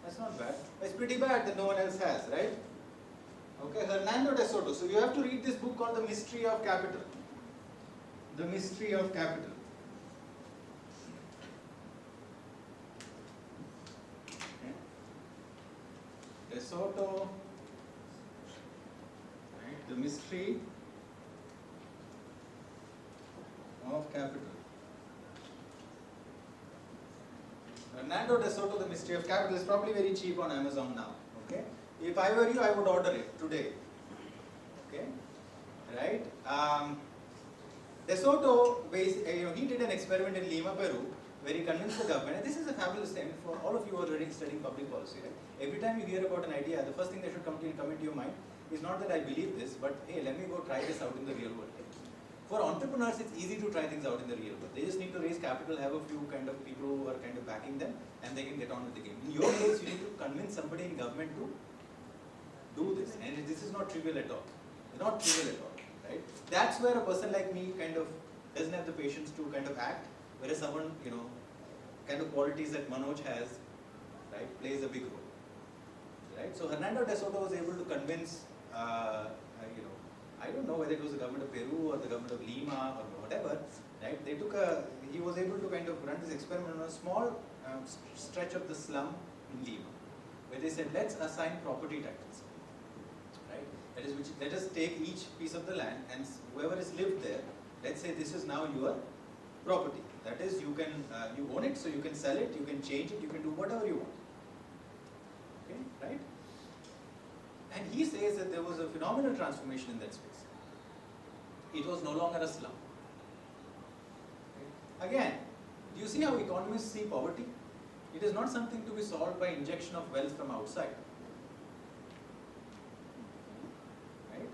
S1: That's not bad. It's pretty bad that no one else has, right? Okay, Hernando de Soto. So you have to read this book called The Mystery of Capital. The Mystery of Capital. Okay. De Soto. Right. The Mystery of Capital. Hernando de Soto, The Mystery of Capital is probably very cheap on Amazon now. Okay, if I were you, I would order it today. Okay, right? De Soto, he did an experiment in Lima, Peru, where he convinced the government. And this is a fabulous thing for all of you who are already studying public policy. Right? Every time you hear about an idea, the first thing that should come into your mind is not that I believe this, but hey, let me go try this out in the real world. For entrepreneurs, it's easy to try things out in the real world. They just need to raise capital, have a few kind of people who are kind of backing them, and they can get on with the game. In your case, you need to convince somebody in government to do this, and this is not trivial at all. It's not trivial at all, right? That's where a person like me kind of doesn't have the patience to kind of act, whereas someone, kind of qualities that Manoj has, right, plays a big role, right? So Hernando de Soto was able to convince, I don't know whether it was the government of Peru or the government of Lima or whatever, right? He was able to kind of run this experiment on a small stretch of the slum in Lima, where they said, let's assign property titles, right? That is, let us take each piece of the land and whoever has lived there, let's say this is now your property. That is, you own it, so you can sell it, you can change it, you can do whatever you want. Okay, right? And he says that there was a phenomenal transformation in that space. It was no longer a slum. Okay. Again, do you see how economists see poverty? It is not something to be solved by injection of wealth from outside. Right?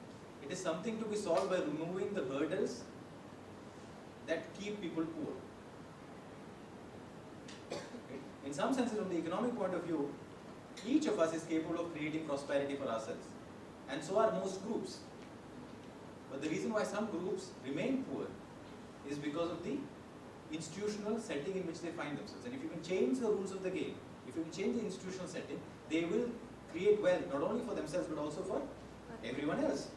S1: It is something to be solved by removing the hurdles that keep people poor. Okay. In some senses, from the economic point of view, each of us is capable of creating prosperity for ourselves, and so are most groups. But the reason why some groups remain poor is because of the institutional setting in which they find themselves. And if you can change the rules of the game, if you can change the institutional setting, they will create wealth not only for themselves but also for everyone else.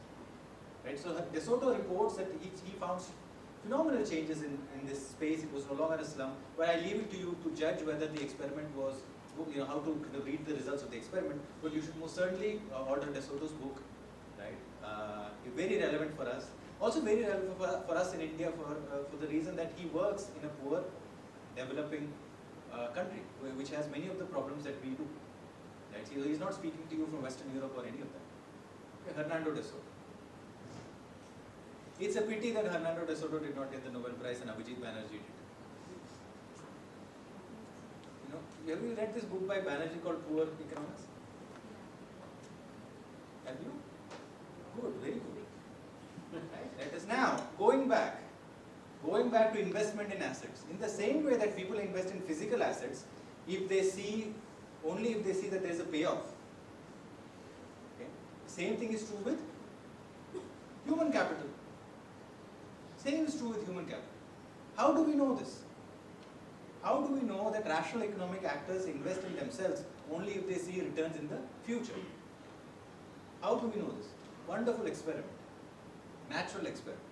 S1: Right? So De Soto reports that he found phenomenal changes in this space. It was no longer a slum. But I leave it to you to judge whether the experiment was, how to kind of read the results of the experiment. But you should most certainly order De Soto's book, right? Very relevant for us. Also very relevant for us in India for the reason that he works in a poor, developing country, which has many of the problems that we do. Right? So he's not speaking to you from Western Europe or any of that. Okay, Hernando de Soto. It's a pity that Hernando de Soto did not get the Nobel Prize and Abhijit Banerjee did. Have you read this book by Banerjee called Poor Economics? Have you? Good, very good. Right? Let us now, going back, going back to investment in assets, in the same way that people invest in physical assets, only if they see that there is a payoff. Okay? Same thing is true with human capital. Same is true with human capital. How do we know this? How do we know that rational economic actors invest in themselves only if they see returns in the future? How do we know this? Wonderful experiment. Natural experiment.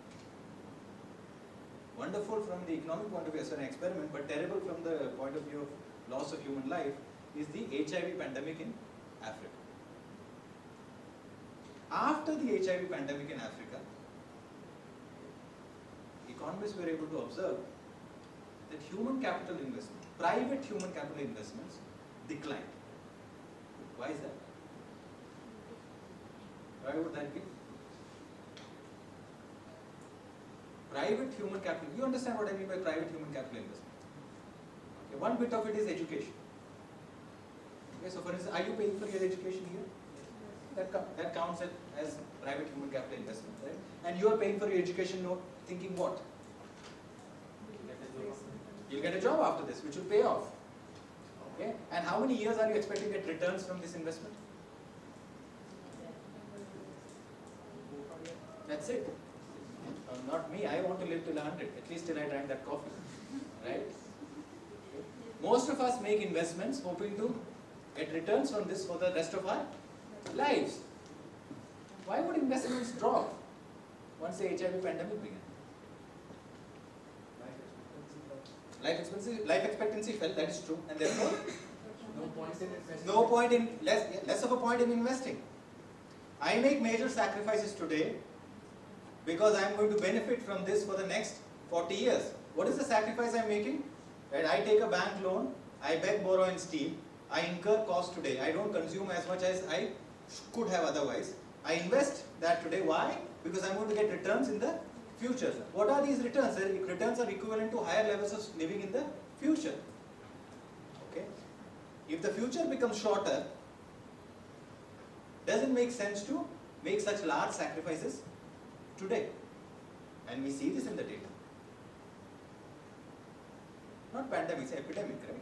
S1: Wonderful from the economic point of view as an experiment, but terrible from the point of view of loss of human life, is the HIV pandemic in Africa. After the HIV pandemic in Africa, economists were able to observe that human capital investment, private human capital investments, declined. Why is that? Why would that be? Private human capital, you understand what I mean by private human capital investment. Okay, one bit of it is education. Okay, so for instance, are you paying for your education here? That counts as private human capital investment, right? And you are paying for your education note, thinking what? You'll get a job after this, which will pay off. Okay? And how many years are you expecting to get returns from this investment? That's it. Not me, I want to live till 100, at least till I drank that coffee. Right? Most of us make investments hoping to get returns from this for the rest of our lives. Why would investments drop once the HIV pandemic began? Life expectancy fell, that is true, and therefore less of a point in investing. I make major sacrifices today because I am going to benefit from this for the next 40 years. What is the sacrifice I am making? Right? I take a bank loan, I beg, borrow and steal, I incur cost today, I don't consume as much as I could have otherwise. I invest that today. Why? Because I am going to get returns in the future. What are these returns? The returns are equivalent to higher levels of living in the future. Okay? If the future becomes shorter, does it make sense to make such large sacrifices today? And we see this in the data. Not pandemic, it's epidemic, right?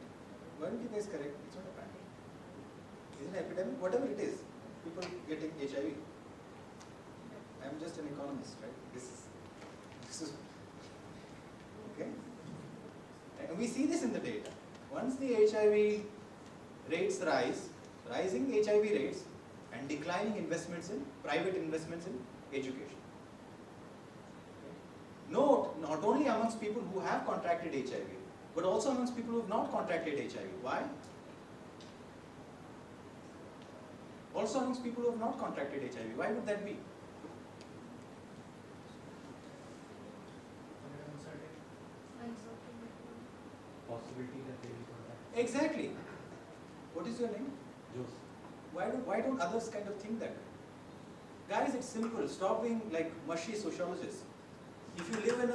S1: Weren't you guys correct? It's not a pandemic. Is it an epidemic? Whatever it is, people getting HIV. I'm just an economist, right? This is okay. And we see this in the data. Once the HIV rates rise, rising HIV rates and declining investments in private investments in education. Note, not only amongst people who have contracted HIV, but also amongst people who have not contracted HIV. Why? Also amongst people who have not contracted HIV. Why would that be?
S10: Possibility that they will contact.
S1: Exactly. What is your name?
S10: Joseph.
S1: Why don't others kind of think that way? Guys, it's simple. Stop being like mushy sociologists. If you live in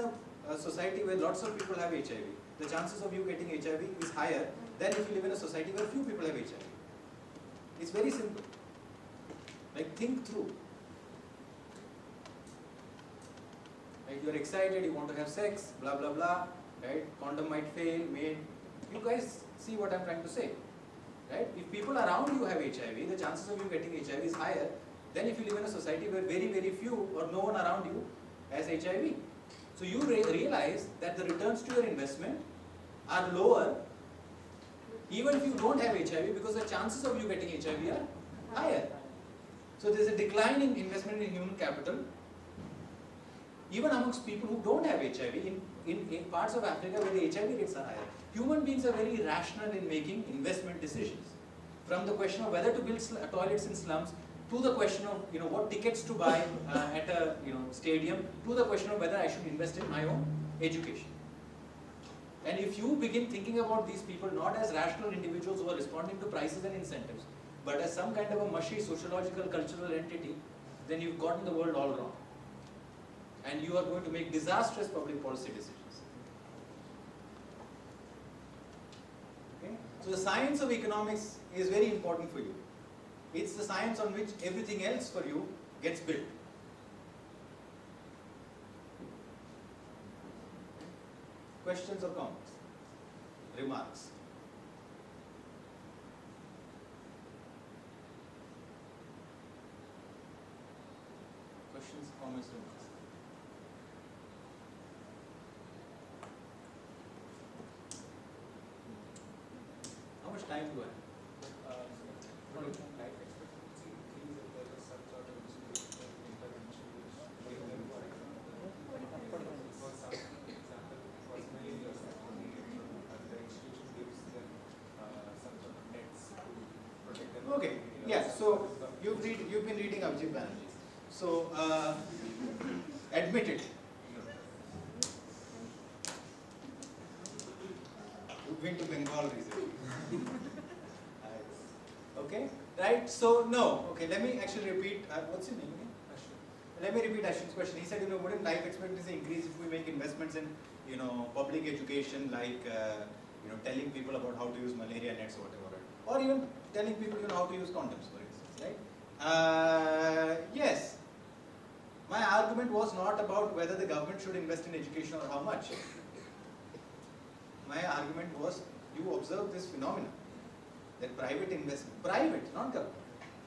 S1: a society where lots of people have HIV, the chances of you getting HIV is higher than if you live in a society where few people have HIV. It's very simple. Like, think through. Like, you're excited, you want to have sex, blah blah blah, right? Condom might fail, may. You guys see what I'm trying to say, right? If people around you have HIV, the chances of you getting HIV is higher than if you live in a society where very few or no one around you has HIV. So you realize that the returns to your investment are lower even if you don't have HIV, because the chances of you getting HIV are higher. So there's a decline in investment in human capital even amongst people who don't have HIV in parts of Africa where the HIV rates are higher. Human beings are very rational in making investment decisions. From the question of whether to build toilets in slums, to the question of what tickets to buy at a stadium, to the question of whether I should invest in my own education. And if you begin thinking about these people not as rational individuals who are responding to prices and incentives, but as some kind of a mushy sociological cultural entity, then you've gotten the world all wrong. And you are going to make disastrous public policy decisions. Okay? So the science of economics is very important for you. It's the science on which everything else for you gets built. Questions or comments? Remarks? Questions, comments, remarks? How much time do I have?
S7: Life expectancy increase if there is some sort of institutional intervention which gives them, for some example, personally, the institution gives them some sort of nets to protect them.
S1: Okay, yeah, so you've been reading Abhijit Banerjee. So, admit it. You've been to Bengal recently. Okay, right? So, no. Okay, let me actually repeat. What's your name again? Ashwin. Let me repeat Ashwin's question. He said, wouldn't life expectancy increase if we make investments in, public education, like, telling people about how to use malaria nets or whatever, right? Or even telling people, how to use condoms, for instance, right? Yes. My argument was not about whether the government should invest in education or how much. My argument was, you observe this phenomenon, that private, not government,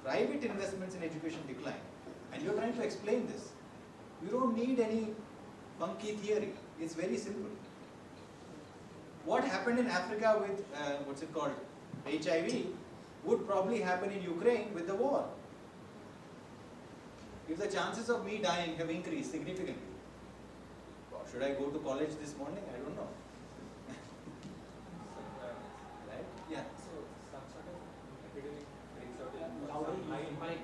S1: private investments in education decline. And you're trying to explain this. You don't need any funky theory. It's very simple. What happened in Africa with, HIV, would probably happen in Ukraine with the war. If the chances of me dying have increased significantly, should I go to college this morning? I don't know. Right? Yeah.
S7: So some sort of epidemic breaks out in some high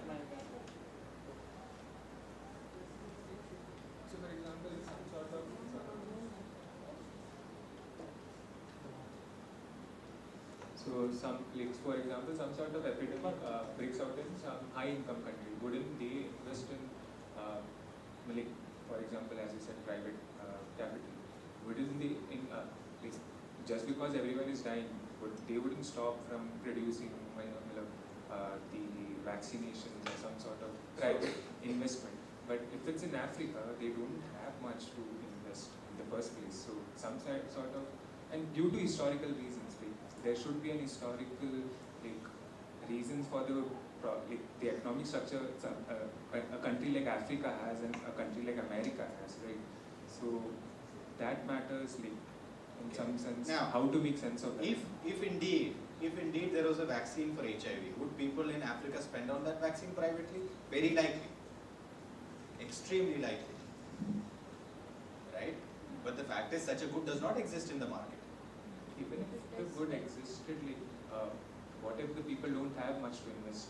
S7: So for example, some sort of for example, some sort of epidemic breaks out in some high-income country. Wouldn't they invest in, for example, as you said, private capital? Wouldn't they, just because everyone is dying, they wouldn't stop from producing the vaccinations or some sort of private investment. But if it's in Africa, they don't have much to invest in the first place. So some sort of, and due to historical reasons, there should be an historical reasons for the economic structure a country like Africa has and a country like America has, right? So that matters, in some sense, now, how to make sense of that.
S1: If indeed there was a vaccine for HIV, would people in Africa spend on that vaccine privately? Very likely. Extremely likely. Right? But the fact is, such a good does not exist in the market.
S7: Even if the good existed, what if the people don't have much to invest?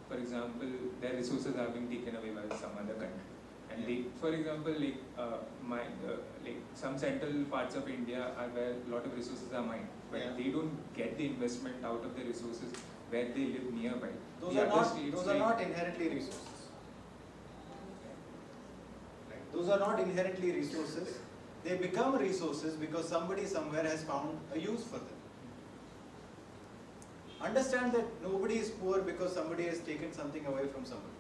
S7: For example, their resources are being taken away by some other country. And they, for example, some central parts of India are where a lot of resources are mined, but they don't get the investment out of the resources where they live nearby.
S1: Those are not inherently resources. Right. Those are not inherently resources. They become resources because somebody somewhere has found a use for them. Understand that nobody is poor because somebody has taken something away from somebody.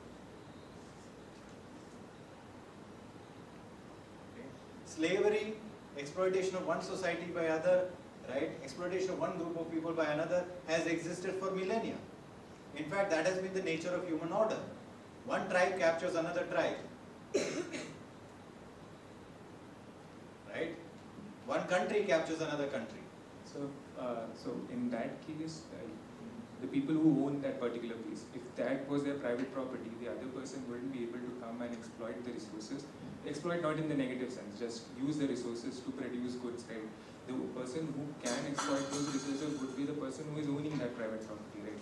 S1: Okay. Slavery, exploitation of one society by other, right? Exploitation of one group of people by another has existed for millennia. In fact, that has been the nature of human order. One tribe captures another tribe. Right? One country captures another country.
S7: So in that case, the people who own that particular place, if that was their private property, the other person wouldn't be able to come and exploit the resources. Exploit not in the negative sense, just use the resources to produce goods, right? The person who can exploit those resources would be the person who is owning that private property, right?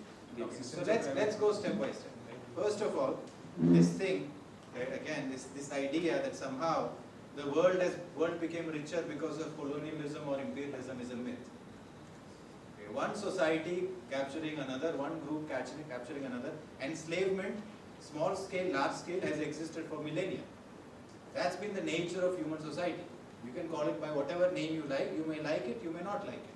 S1: Okay. So let's go step by step. Right? First of all, this thing, right, again, this idea that somehow the world became richer because of colonialism or imperialism is a myth. Okay. One society capturing another, one group capturing another, enslavement, small scale, large scale, has existed for millennia. That's been the nature of human society. You can call it by whatever name you like. You may like it, you may not like it.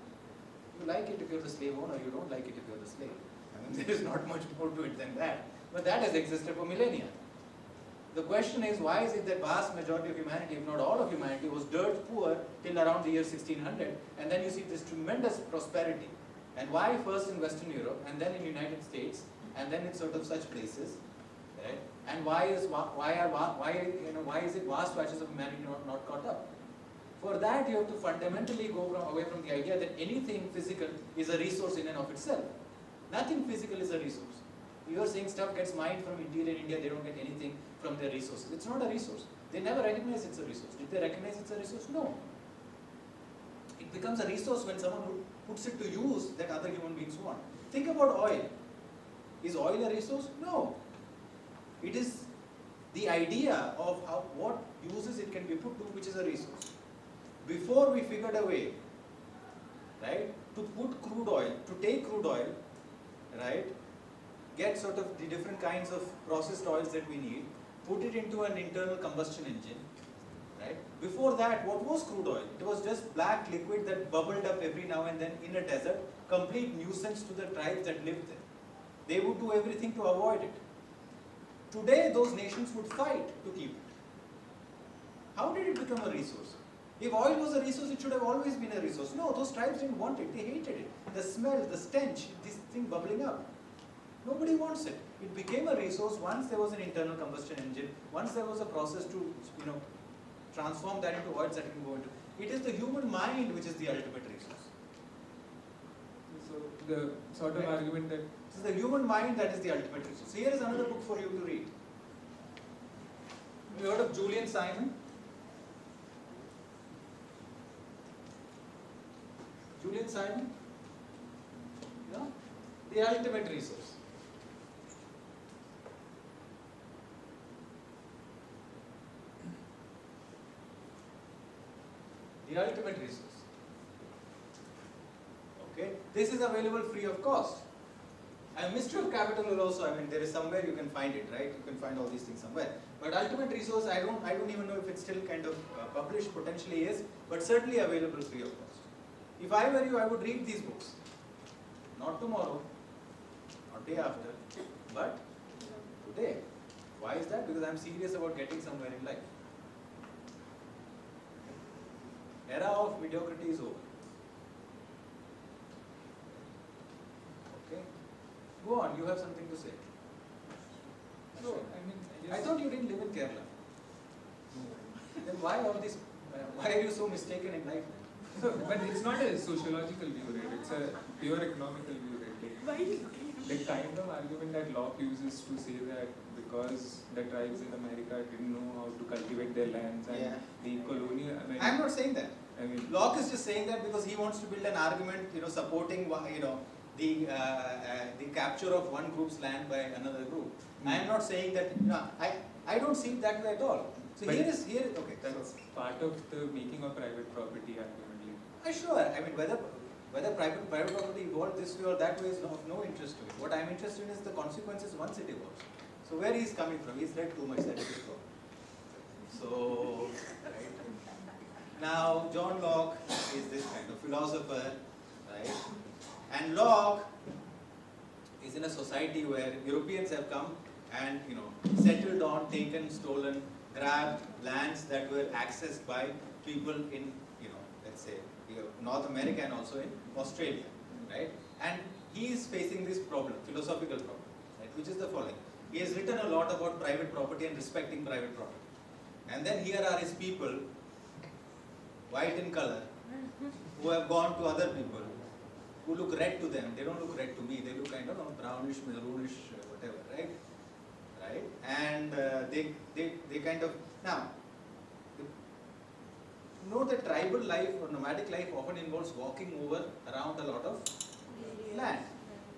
S1: You like it if you're the slave owner, you don't like it if you're the slave. I mean, there is not much more to it than that. But that has existed for millennia. The question is, why is it that vast majority of humanity, if not all of humanity, was dirt poor till around the year 1600, and then you see this tremendous prosperity. And why first in Western Europe, and then in United States, and then in sort of such places, right? And why is it vast patches of humanity not caught up? For that, you have to fundamentally go away from the idea that anything physical is a resource in and of itself. Nothing physical is a resource. You are saying stuff gets mined from interior India, they don't get anything from their resources. It's not a resource. They never recognize it's a resource. Did they recognize it's a resource? No. It becomes a resource when someone puts it to use that other human beings want. Think about oil. Is oil a resource? No. It is the idea of what uses it can be put to, which is a resource. Before we figured a way, right, to put crude oil, to take crude oil, right, get sort of the different kinds of processed oils that we need, put it into an internal combustion engine, right? Before that, what was crude oil? It was just black liquid that bubbled up every now and then in a desert, complete nuisance to the tribes that lived there. They would do everything to avoid it. Today, those nations would fight to keep it. How did it become a resource? If oil was a resource, it should have always been a resource. No, those tribes didn't want it. They hated it. The smell, the stench, this thing bubbling up. Nobody wants it. It became a resource once there was an internal combustion engine, once there was a process to, transform that into oils that can go into. It is the human mind which is the ultimate resource.
S7: So the sort of argument that...
S1: It is the human mind that is the ultimate resource. Here is another book for you to read. Have you heard of Julian Simon? Julian Simon? Yeah? The ultimate resource. The ultimate resource. Okay? This is available free of cost. And Mystery of Capital will also, there is somewhere you can find it, right? You can find all these things somewhere. But ultimate resource, I don't even know if it's still kind of published, potentially is, but certainly available free of cost. If I were you, I would read these books. Not tomorrow, not day after, but today. Why is that? Because I'm serious about getting somewhere in life. Era of mediocrity is over. Okay? Go on, you have something to say.
S7: So,
S1: I thought you didn't live in Kerala. Then why all this? Why are you so mistaken in life?
S7: So, but it's not a sociological view, right? It's a pure economical view, right? The kind of argument that Locke uses to say that because the tribes in America didn't know how to cultivate their lands and the colonial...
S1: I'm not saying that. Locke is just saying that because he wants to build an argument, supporting, the capture of one group's land by another group. I am not saying that, I don't see it that way at all. So
S7: but
S1: okay.
S7: That's part of the making of private property argument.
S1: Sure. Whether private property evolved this way or that way is of no interest to me. What I'm interested in is the consequences once it evolves. So where he's coming from, he's read too much, that is his problem. So, right. Now, John Locke is this kind of philosopher, right? And Locke is in a society where Europeans have come and, settled on, taken, stolen, grabbed lands that were accessed by people in, let's say, North America and also in Australia, right? And he is facing this problem, philosophical problem, right, which is the following. He has written a lot about private property and respecting private property. And then here are his people, white in color, who have gone to other people, who look red to them. They don't look red to me, they look kind of brownish, maroonish, whatever, right? Right? And they kind of, now, know that tribal life or nomadic life often involves walking around a lot of land.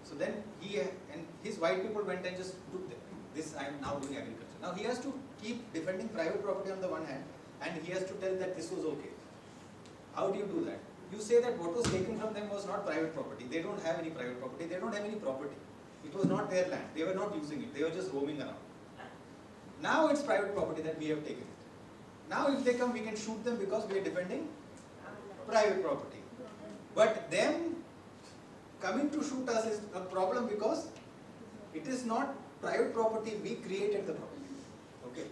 S1: So then he and his white people went and just took this, I am now doing agriculture. Now he has to keep defending private property on the one hand, and he has to tell that this was okay. How do you do that? You say that what was taken from them was not private property. They don't have any private property. They don't have any property. It was not their land. They were not using it. They were just roaming around. Now it's private property that we have taken it. Now if they come, we can shoot them because we are defending private property. But them coming to shoot us is a problem because it is not private property, we created the property. Okay.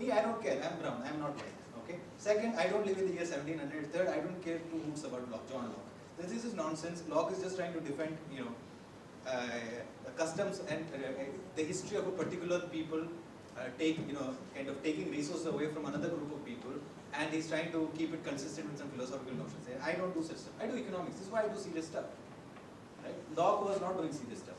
S1: Me, I don't care. I'm brown. I'm not white. Okay. Second, I don't live in the year 1700. Third, I don't care two hoots about John Locke. This is nonsense. Locke is just trying to defend, customs and the history of a particular people. Kind of taking resources away from another group of people, and he's trying to keep it consistent with some philosophical notions. I don't do such stuff. I do economics. This is why I do serious stuff. Right? Locke was not doing serious stuff.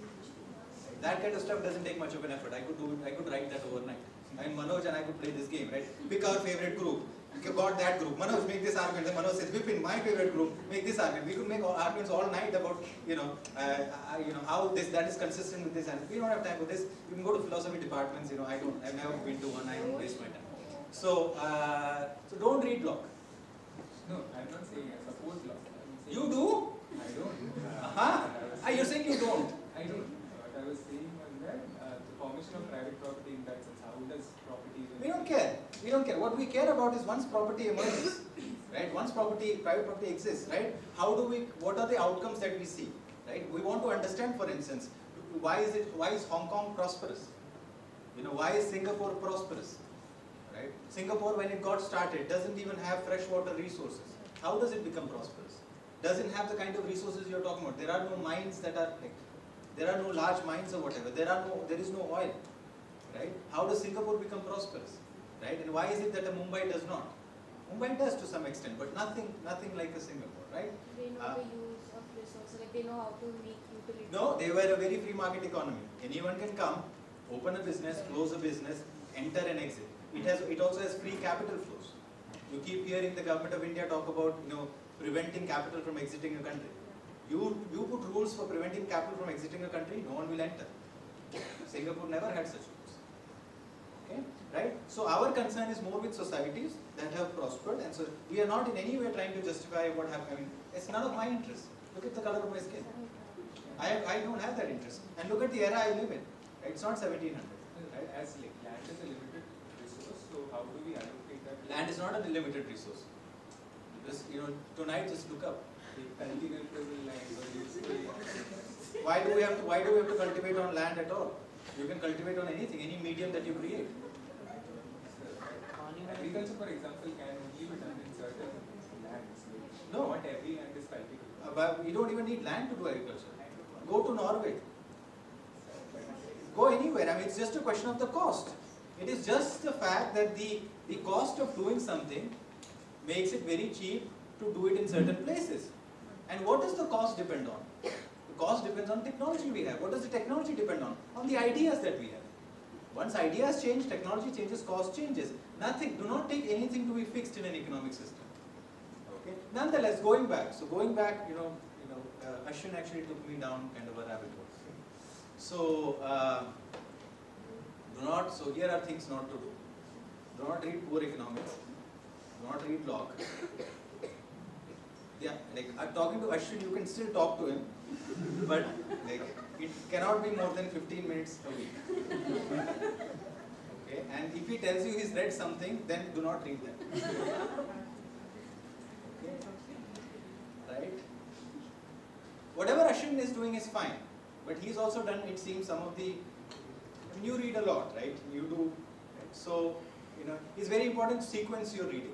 S1: Right? That kind of stuff doesn't take much of an effort. I could do it. I could write that overnight. I'm Manoj and I could play this game. Right? Pick our favorite group. You got that group. Manoj, make this argument. Then Manoj says, Vipin, my favorite group, make this argument. We could make arguments all night about, how that is consistent with this. And we don't have time for this. You can go to philosophy departments. I've never been to one. I don't waste my time. So don't read Locke.
S7: No, I'm not saying I support Locke.
S1: You do?
S7: I don't.
S1: You're saying you don't?
S7: I don't. What I was saying was that the formation of private property in that sense, how does property even...
S1: We don't care. We don't care. What we care about is once property emerges, right? Once private property exists, right? What are the outcomes that we see, right? We want to understand, for instance, why is Hong Kong prosperous? Why is Singapore prosperous? Right? Singapore, when it got started, doesn't even have freshwater resources. How does it become prosperous? Doesn't have the kind of resources you're talking about. There are no mines there are no large mines or whatever. There is no oil. Right? How does Singapore become prosperous? Right? And why is it that a Mumbai does not? Mumbai does to some extent, but nothing like a Singapore, right?
S12: They know the use of resources, they know how to make utilities.
S1: No, they were a very free market economy. Anyone can come, open a business, close a business, enter and exit. It also has free capital flows. You keep hearing the government of India talk about preventing capital from exiting a country. You put rules for preventing capital from exiting a country, no one will enter. Singapore never had such rules. Okay, right? So our concern is more with societies that have prospered, and so we are not in any way trying to justify what happened. I mean, it's none of my interest. Look at the color of my skin. I don't have that interest. And look at the era I live in. Right? It's not 1700.
S7: Right? As land is a limited resource, so how do we allocate that?
S1: Land is not a limited resource. Just tonight, just look up. Why do we have to cultivate on land at all? You can cultivate on anything, any medium that you create.
S7: Agriculture, for example, can only be done in certain lands.
S1: No.
S7: Not every land is cultivable.
S1: But you don't even need land to do agriculture. Go to Norway. Go anywhere. I mean, it's just a question of the cost. It is just the fact that the cost of doing something makes it very cheap to do it in certain places. And what does the cost depend on? The cost depends on technology we have. What does the technology depend on? On the ideas that we have. Once ideas change, technology changes, cost changes. Nothing. Do not take anything to be fixed in an economic system. Okay. Nonetheless, going back. So going back, Ashwin actually took me down kind of a rabbit hole. So So here are things not to do. Do not read poor economics. Do not read Locke. Yeah, I'm talking to Ashwin, you can still talk to him, but it cannot be more than 15 minutes a week. Okay, and if he tells you he's read something, then do not read that. Okay, right? Whatever Ashwin is doing is fine, but he's also done, it seems, some of the. I mean, you read a lot, right? You do, right? So it's very important to sequence your reading.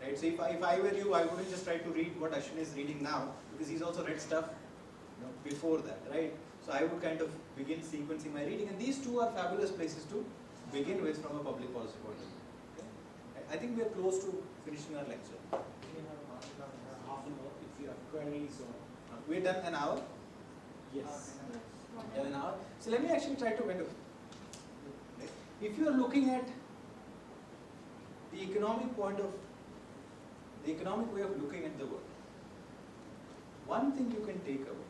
S1: Right? So if I were you, I wouldn't just try to read what Ashwin is reading now, because he's also read stuff before that, right? So I would kind of begin sequencing my reading, and these two are fabulous places to begin with from a public policy point of view. Okay? I think we are close to finishing our lecture.
S10: We have half an hour if you have queries or...
S1: We're done an hour?
S10: Yes.
S1: Done an hour? So let me actually try to kind of... If you are looking at the economic way of looking at the world, one thing you can take away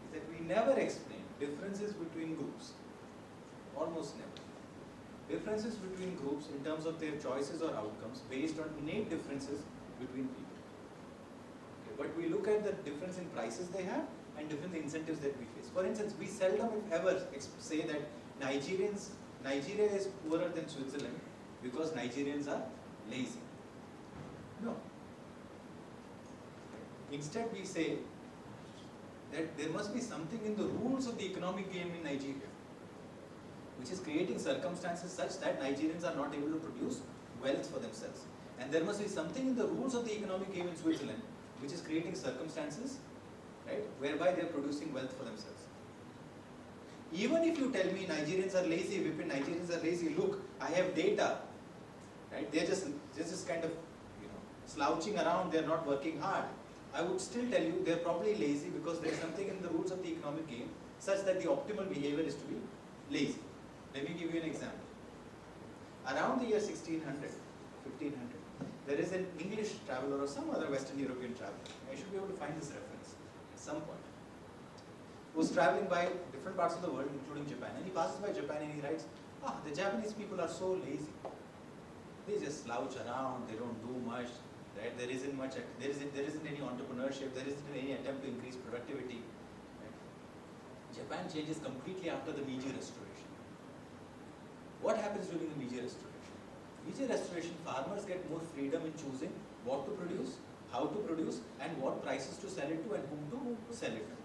S1: is that we never explain differences between groups, almost never. Differences between groups in terms of their choices or outcomes based on innate differences between people. Okay, but we look at the difference in prices they have and different incentives that we face. For instance, we seldom if ever say that Nigeria is poorer than Switzerland because Nigerians are lazy. No. Instead, we say that there must be something in the rules of the economic game in Nigeria which is creating circumstances such that Nigerians are not able to produce wealth for themselves. And there must be something in the rules of the economic game in Switzerland which is creating circumstances, right, whereby they are producing wealth for themselves. Even if you tell me Nigerians are lazy, Vipin, Nigerians are lazy, look, I have data, right? They're just kind of, slouching around, they're not working hard. I would still tell you they're probably lazy because there's something in the rules of the economic game such that the optimal behavior is to be lazy. Let me give you an example. Around the year 1600, 1500, there is an English traveler or some other Western European traveler. I should be able to find this reference at some point. Who was traveling by different parts of the world, including Japan, and he passes by Japan and he writes, the Japanese people are so lazy. They just slouch around, they don't do much, right? There isn't any entrepreneurship, there isn't any attempt to increase productivity. Right? Japan changes completely after the Meiji Restoration. What happens during the Meiji Restoration? Meiji Restoration, farmers get more freedom in choosing what to produce, how to produce, and what prices to sell it to and whom to sell it to.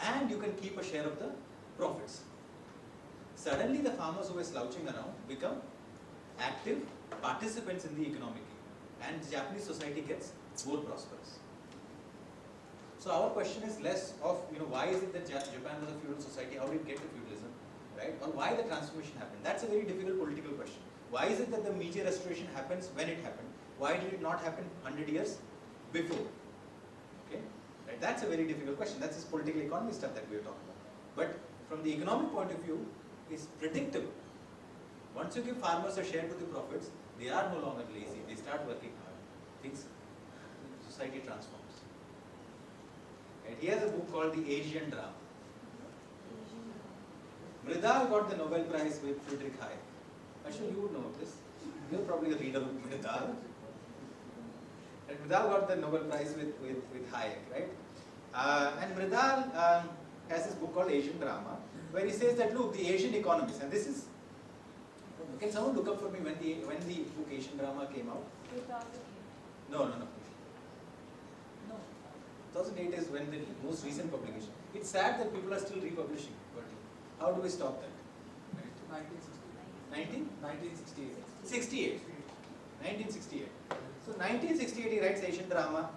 S1: And you can keep a share of the profits. Suddenly the farmers who were slouching around become active participants in the economic game, and Japanese society gets more prosperous. So our question is less of, why is it that Japan was a feudal society, how did it get to feudalism, right? Or why the transformation happened? That's a very difficult political question. Why is it that the Meiji Restoration happens when it happened? Why did it not happen 100 years before? Okay? Right? That's a very difficult question. That's this political economy stuff that we are talking about. But from the economic point of view, it's predictable. Once you give farmers a share to the profits, they are no longer lazy. They start working hard. Things, society transforms. Right? He has a book called The Asian Drama. Mridal got the Nobel Prize with Friedrich Hayek. Actually, you would know this. You're probably a reader of Mridal. And Mridal got the Nobel Prize with Hayek, right? And Mridal has this book called Asian Drama, where he says that, look, the Asian economists, and this is, can someone look up for me when the book Asian Drama came out?
S12: 2008.
S1: No. 2008 is when the most recent publication. It's sad that people are still republishing, but how do we stop that? 1968. 1968. So 1968 he writes Asian Drama.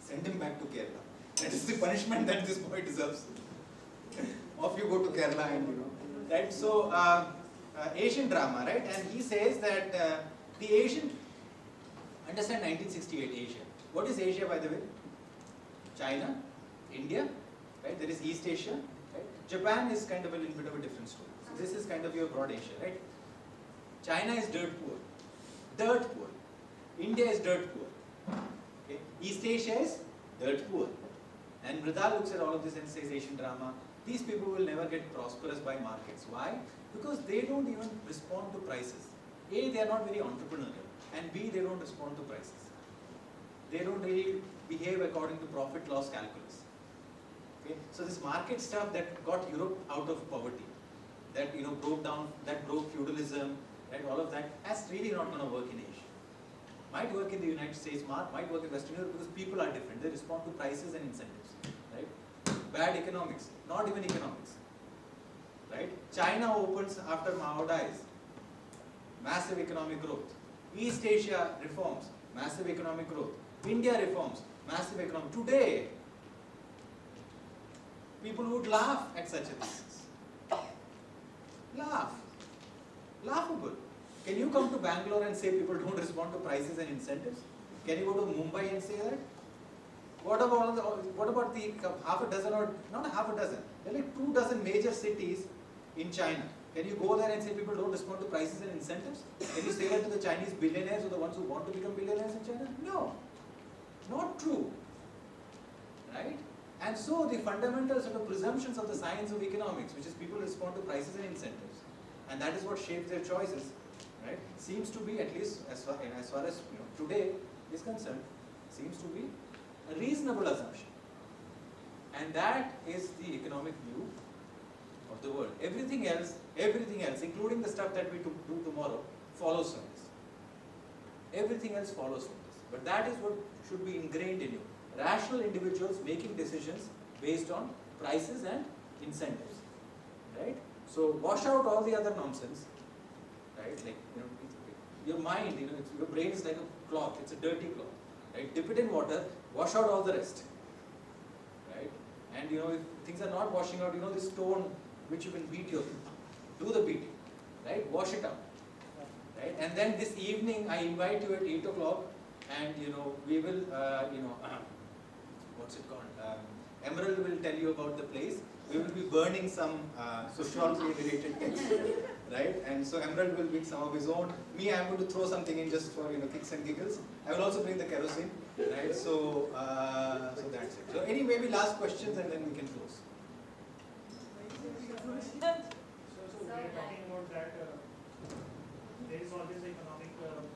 S1: Send him back to Kerala. That is the punishment that this boy deserves. Off you go to Kerala and right? So Asian Drama, right? And he says that the Asian, understand 1968 Asia. What is Asia, by the way? China, India, right? There is East Asia, right? Japan is kind of a little bit of a different story. So this is kind of your broad Asia, right? China is dirt poor. Dirt poor. India is dirt poor. Okay? East Asia is dirt poor. And Mridal looks at all of this and says Asian Drama, these people will never get prosperous by markets. Why? Because they don't even respond to prices. A, they are not very entrepreneurial. And B, they don't respond to prices. They don't really behave according to profit-loss calculus. Okay? So this market stuff that got Europe out of poverty, that broke feudalism, right? All of that, that's really not going to work in Asia. Might work in the United States, might work in Western Europe because people are different. They respond to prices and incentives, right? Bad economics, not even economics, right? China opens after Mao dies, massive economic growth. East Asia reforms, massive economic growth. India reforms, massive economic. Today, people would laugh at such a thesis. Laugh. Laughable. Can you come to Bangalore and say people don't respond to prices and incentives? Can you go to Mumbai and say that? What about the half a dozen, or not half a dozen, there are like 24 major cities in China. Can you go there and say people don't respond to prices and incentives? Can you say that to the Chinese billionaires or the ones who want to become billionaires in China? No. Not true. Right? And so the fundamental sort of presumptions of the science of economics, which is people respond to prices and incentives, and that is what shapes their choices, right? Seems to be, at least as far as today is concerned, seems to be a reasonable assumption. And that is the economic view of the world. Everything else, including the stuff that we do tomorrow, follows from this. Everything else follows from this. But that is what should be ingrained in you. Rational individuals making decisions based on
S13: prices and incentives, right? So wash out all the other nonsense, right? Like, your mind, your brain is like a cloth, it's a dirty cloth, right? Dip it in water, wash out all the rest, right? And if things are not washing out, this stone which you can beat do the beating, right? Wash it out, right? And then this evening I invite you at 8 o'clock, and we will, what's it called? Emerald will tell you about the place. We will be burning some sociology related text, right? And so Emerald will bring some of his own. Me, I'm going to throw something in just for kicks and giggles. I will also bring the kerosene, right? So that's it. So any maybe last questions, and then we can close.
S6: So we are talking about that there is always an economic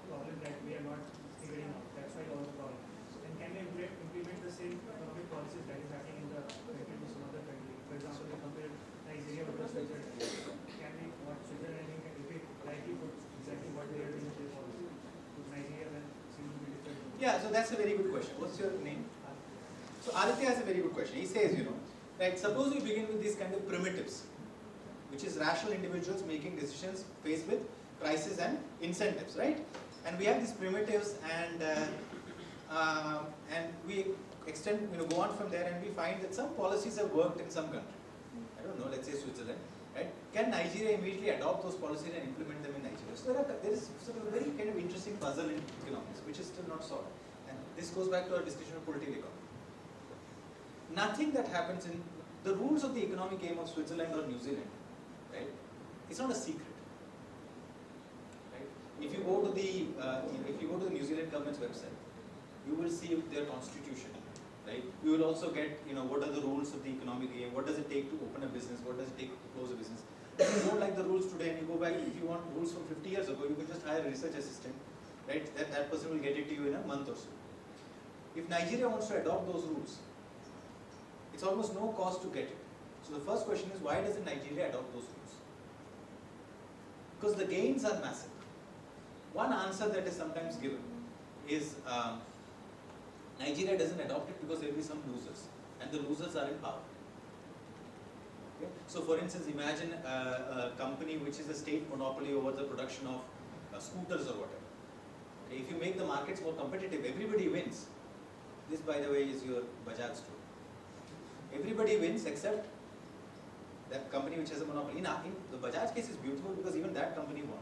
S6: problem that we are not figuring out. That's why all the problem. And can we implement the same economic policies that is happening in the country to some other country? For example, we compare Nigeria with Switzerland. Can we what Switzerland can repeat likely put exactly what they are doing with their policy? Because Nigeria then seems to be different.
S1: Yeah, so that's a very good question. What's your name? So Aditya has a very good question. He says, like suppose we begin with these kind of primitives, which is rational individuals making decisions faced with prices and incentives, right? And we have these primitives, and we extend, go on from there, and we find that some policies have worked in some country. I don't know, let's say Switzerland, right? Can Nigeria immediately adopt those policies and implement them in Nigeria? So there is sort of a very kind of interesting puzzle in economics, which is still not solved. And this goes back to our discussion of political economy. Nothing that happens in the rules of the economic game of Switzerland or New Zealand, right? It's not a secret. Right? If you go to the New Zealand government's website, you will see their constitution, right? You will also get, what are the rules of the economic game? What does it take to open a business? What does it take to close a business? If you don't like the rules today, and you go back, if you want rules from 50 years ago, you can just hire a research assistant, right? That person will get it to you in a month or so. If Nigeria wants to adopt those rules, it's almost no cost to get it. So the first question is, why doesn't Nigeria adopt those rules? Because the gains are massive. One answer that is sometimes given is Nigeria doesn't adopt it because there will be some losers, and the losers are in power. Okay? So for instance, imagine a company which is a state monopoly over the production of scooters or whatever. Okay? If you make the markets more competitive, everybody wins. This, by the way, is your Bajaj story. Everybody wins except that company which has a monopoly. In the Bajaj case is beautiful because even that company won.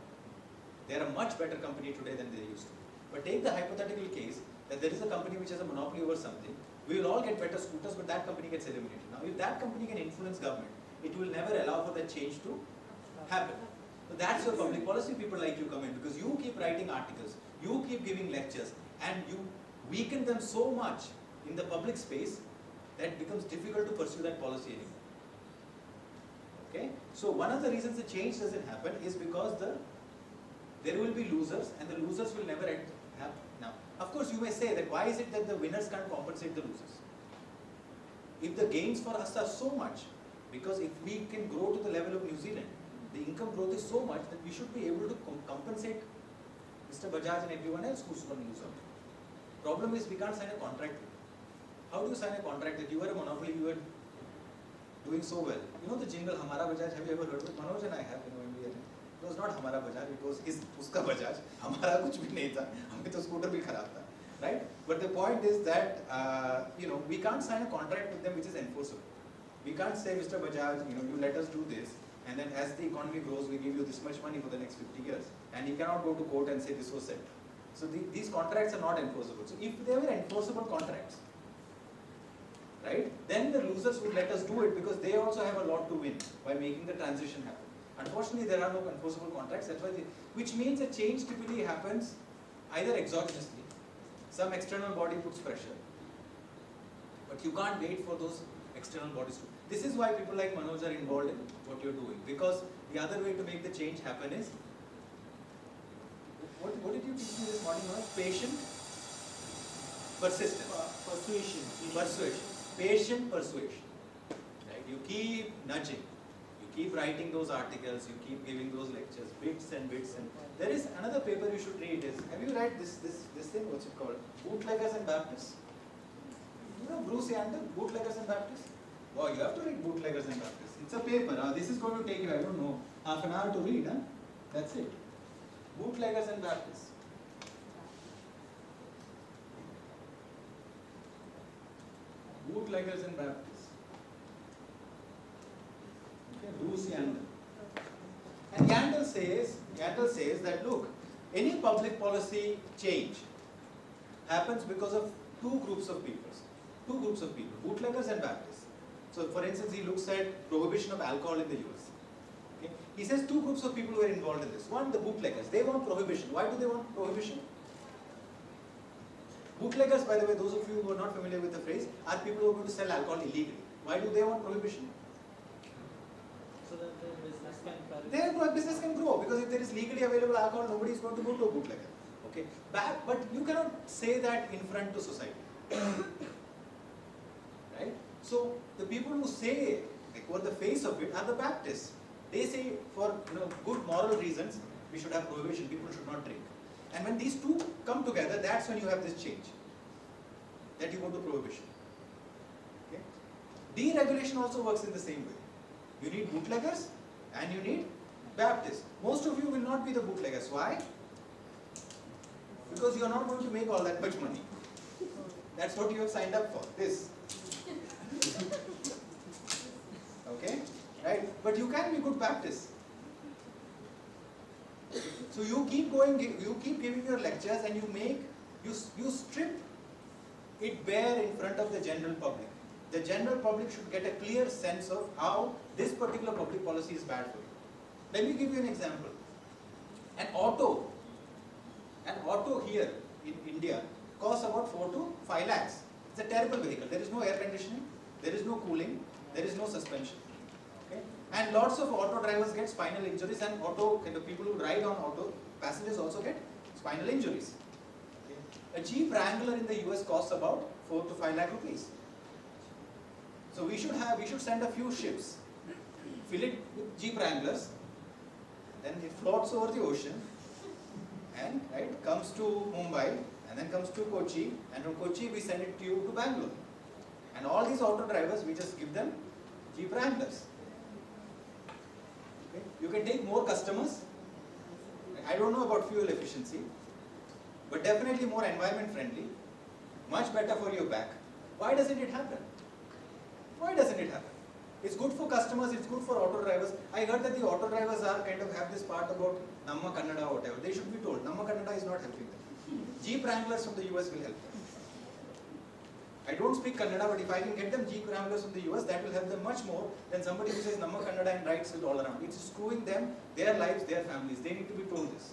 S1: They are a much better company today than they used to be. But take the hypothetical case that there is a company which has a monopoly over something. We will all get better scooters, but that company gets eliminated. Now, if that company can influence government, it will never allow for that change to happen. So that's where public policy people like you come in, because you keep writing articles, you keep giving lectures, and you weaken them so much in the public space that it becomes difficult to pursue that policy anymore. Okay? So one of the reasons the change doesn't happen is because there will be losers, and the losers will never happen. Now, of course, you may say that why is it that the winners can't compensate the losers? If the gains for us are so much, because if we can grow to the level of New Zealand, the income growth is so much that we should be able to compensate Mr. Bajaj and everyone else who's going to lose out. Problem is we can't sign a contract with. How do you sign a contract that you were a monopoly, you were doing so well? You know the jingle, Hamara Bajaj, have you ever heard of it? Manoj and I have, when we were in. It was not Hamara Bajaj, it was uska Bajaj. Hamara kuch bhi nahi tha, hame to scooter bhi kharab tha, right? But the point is that, we can't sign a contract with them which is enforceable. We can't say, Mr. Bajaj, you let us do this, and then as the economy grows, we give you this much money for the next 50 years. And you cannot go to court and say this was said. So these contracts are not enforceable. So if they were enforceable contracts, right, then the losers would let us do it because they also have a lot to win by making the transition happen. Unfortunately, there are no enforceable contracts. That's why which means a change typically happens either exogenously, some external body puts pressure, but you can't wait for those external bodies to. This is why people like Manoj are involved in what you're doing, because the other way to make the change happen is, what did you teach me this morning? Patient, persistence, persuasion, patient persuasion. Right? You keep nudging, you keep writing those articles, you keep giving those lectures, bits and bits. And there is another paper you should read. Have you read this thing? What's it called? Bootleggers and Baptists. You know Bruce Yander, Bootleggers and Baptists.
S13: Wow, you have to read Bootleggers and Baptists. It's a paper. This is going to take you, I don't know, half an hour to read. Huh? That's it. Bootleggers and Baptists. Bootleggers and Baptists. Okay, Bruce Yandel. And Yandel says that look, any public policy change happens because of two groups of people, bootleggers and Baptists. So for instance, he looks at prohibition of alcohol in the US. Okay? He says two groups of people were involved in this. One, the bootleggers. They want prohibition. Why do they want prohibition? Bootleggers, by the way, those of you who are not familiar with the phrase, are people who are going to sell alcohol illegally. Why do they want prohibition?
S2: So that their business can flourish.
S13: Their business can grow, because if there is legally available alcohol, nobody is going to go to a bootlegger. Okay, but you cannot say that in front to society, right? So the people who say, like, on the face of it, are the Baptists. They say, for good moral reasons, we should have prohibition. People should not drink. And when these two come together, that's when you have this change. That you go to prohibition. Okay? Deregulation also works in the same way. You need bootleggers and you need Baptists. Most of you will not be the bootleggers. Why? Because you are not going to make all that much money. That's what you have signed up for, this. Okay? Right? But you can be good Baptists. So you keep going, you keep giving your lectures, and you strip it bare in front of the general public. The general public should get a clear sense of how this particular public policy is bad for you. Let me give you an example. An auto here in India costs about 4 to 5 lakhs. It's a terrible vehicle. There is no air conditioning, there is no cooling, there is no suspension. Okay? And lots of auto drivers get spinal injuries, and people who ride on auto, passengers also get spinal injuries. Okay? A Jeep Wrangler in the US costs about 4 to 5 lakh rupees. So we should send a few ships, fill it with Jeep Wranglers, then it floats over the ocean, and comes to Mumbai, and then comes to Kochi, and from Kochi we send it to Bangalore. And all these auto drivers, we just give them Jeep Wranglers. Okay? You can take more customers. I don't know about fuel efficiency, but definitely more environment friendly, much better for your back. Why doesn't it happen? Why doesn't it happen? It's good for customers, it's good for auto drivers. I heard that the auto drivers have this part about Namma Kannada or whatever. They should be told, Namma Kannada is not helping them. Jeep Wranglers from the US will help them. I don't speak Kannada, but if I can get them Jeep Wranglers from the US, that will help them much more than somebody who says Namma Kannada and writes it all around. It's screwing them, their lives, their families. They need to be told this.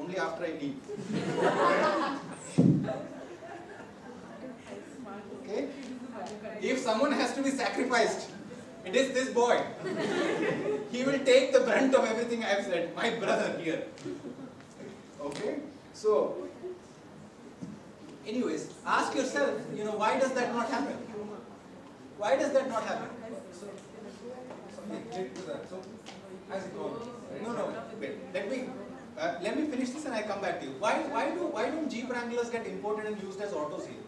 S13: Only after I leave. Okay? If someone has to be sacrificed, it is this boy. He will take the brunt of everything I have said. My brother here. Okay? So, anyways, ask yourself, why does that not happen? Why does that not happen?
S9: So, how's it going?
S13: No. Wait. Let me finish this and I come back to you. Why don't Jeep Wranglers get imported and used as autos here?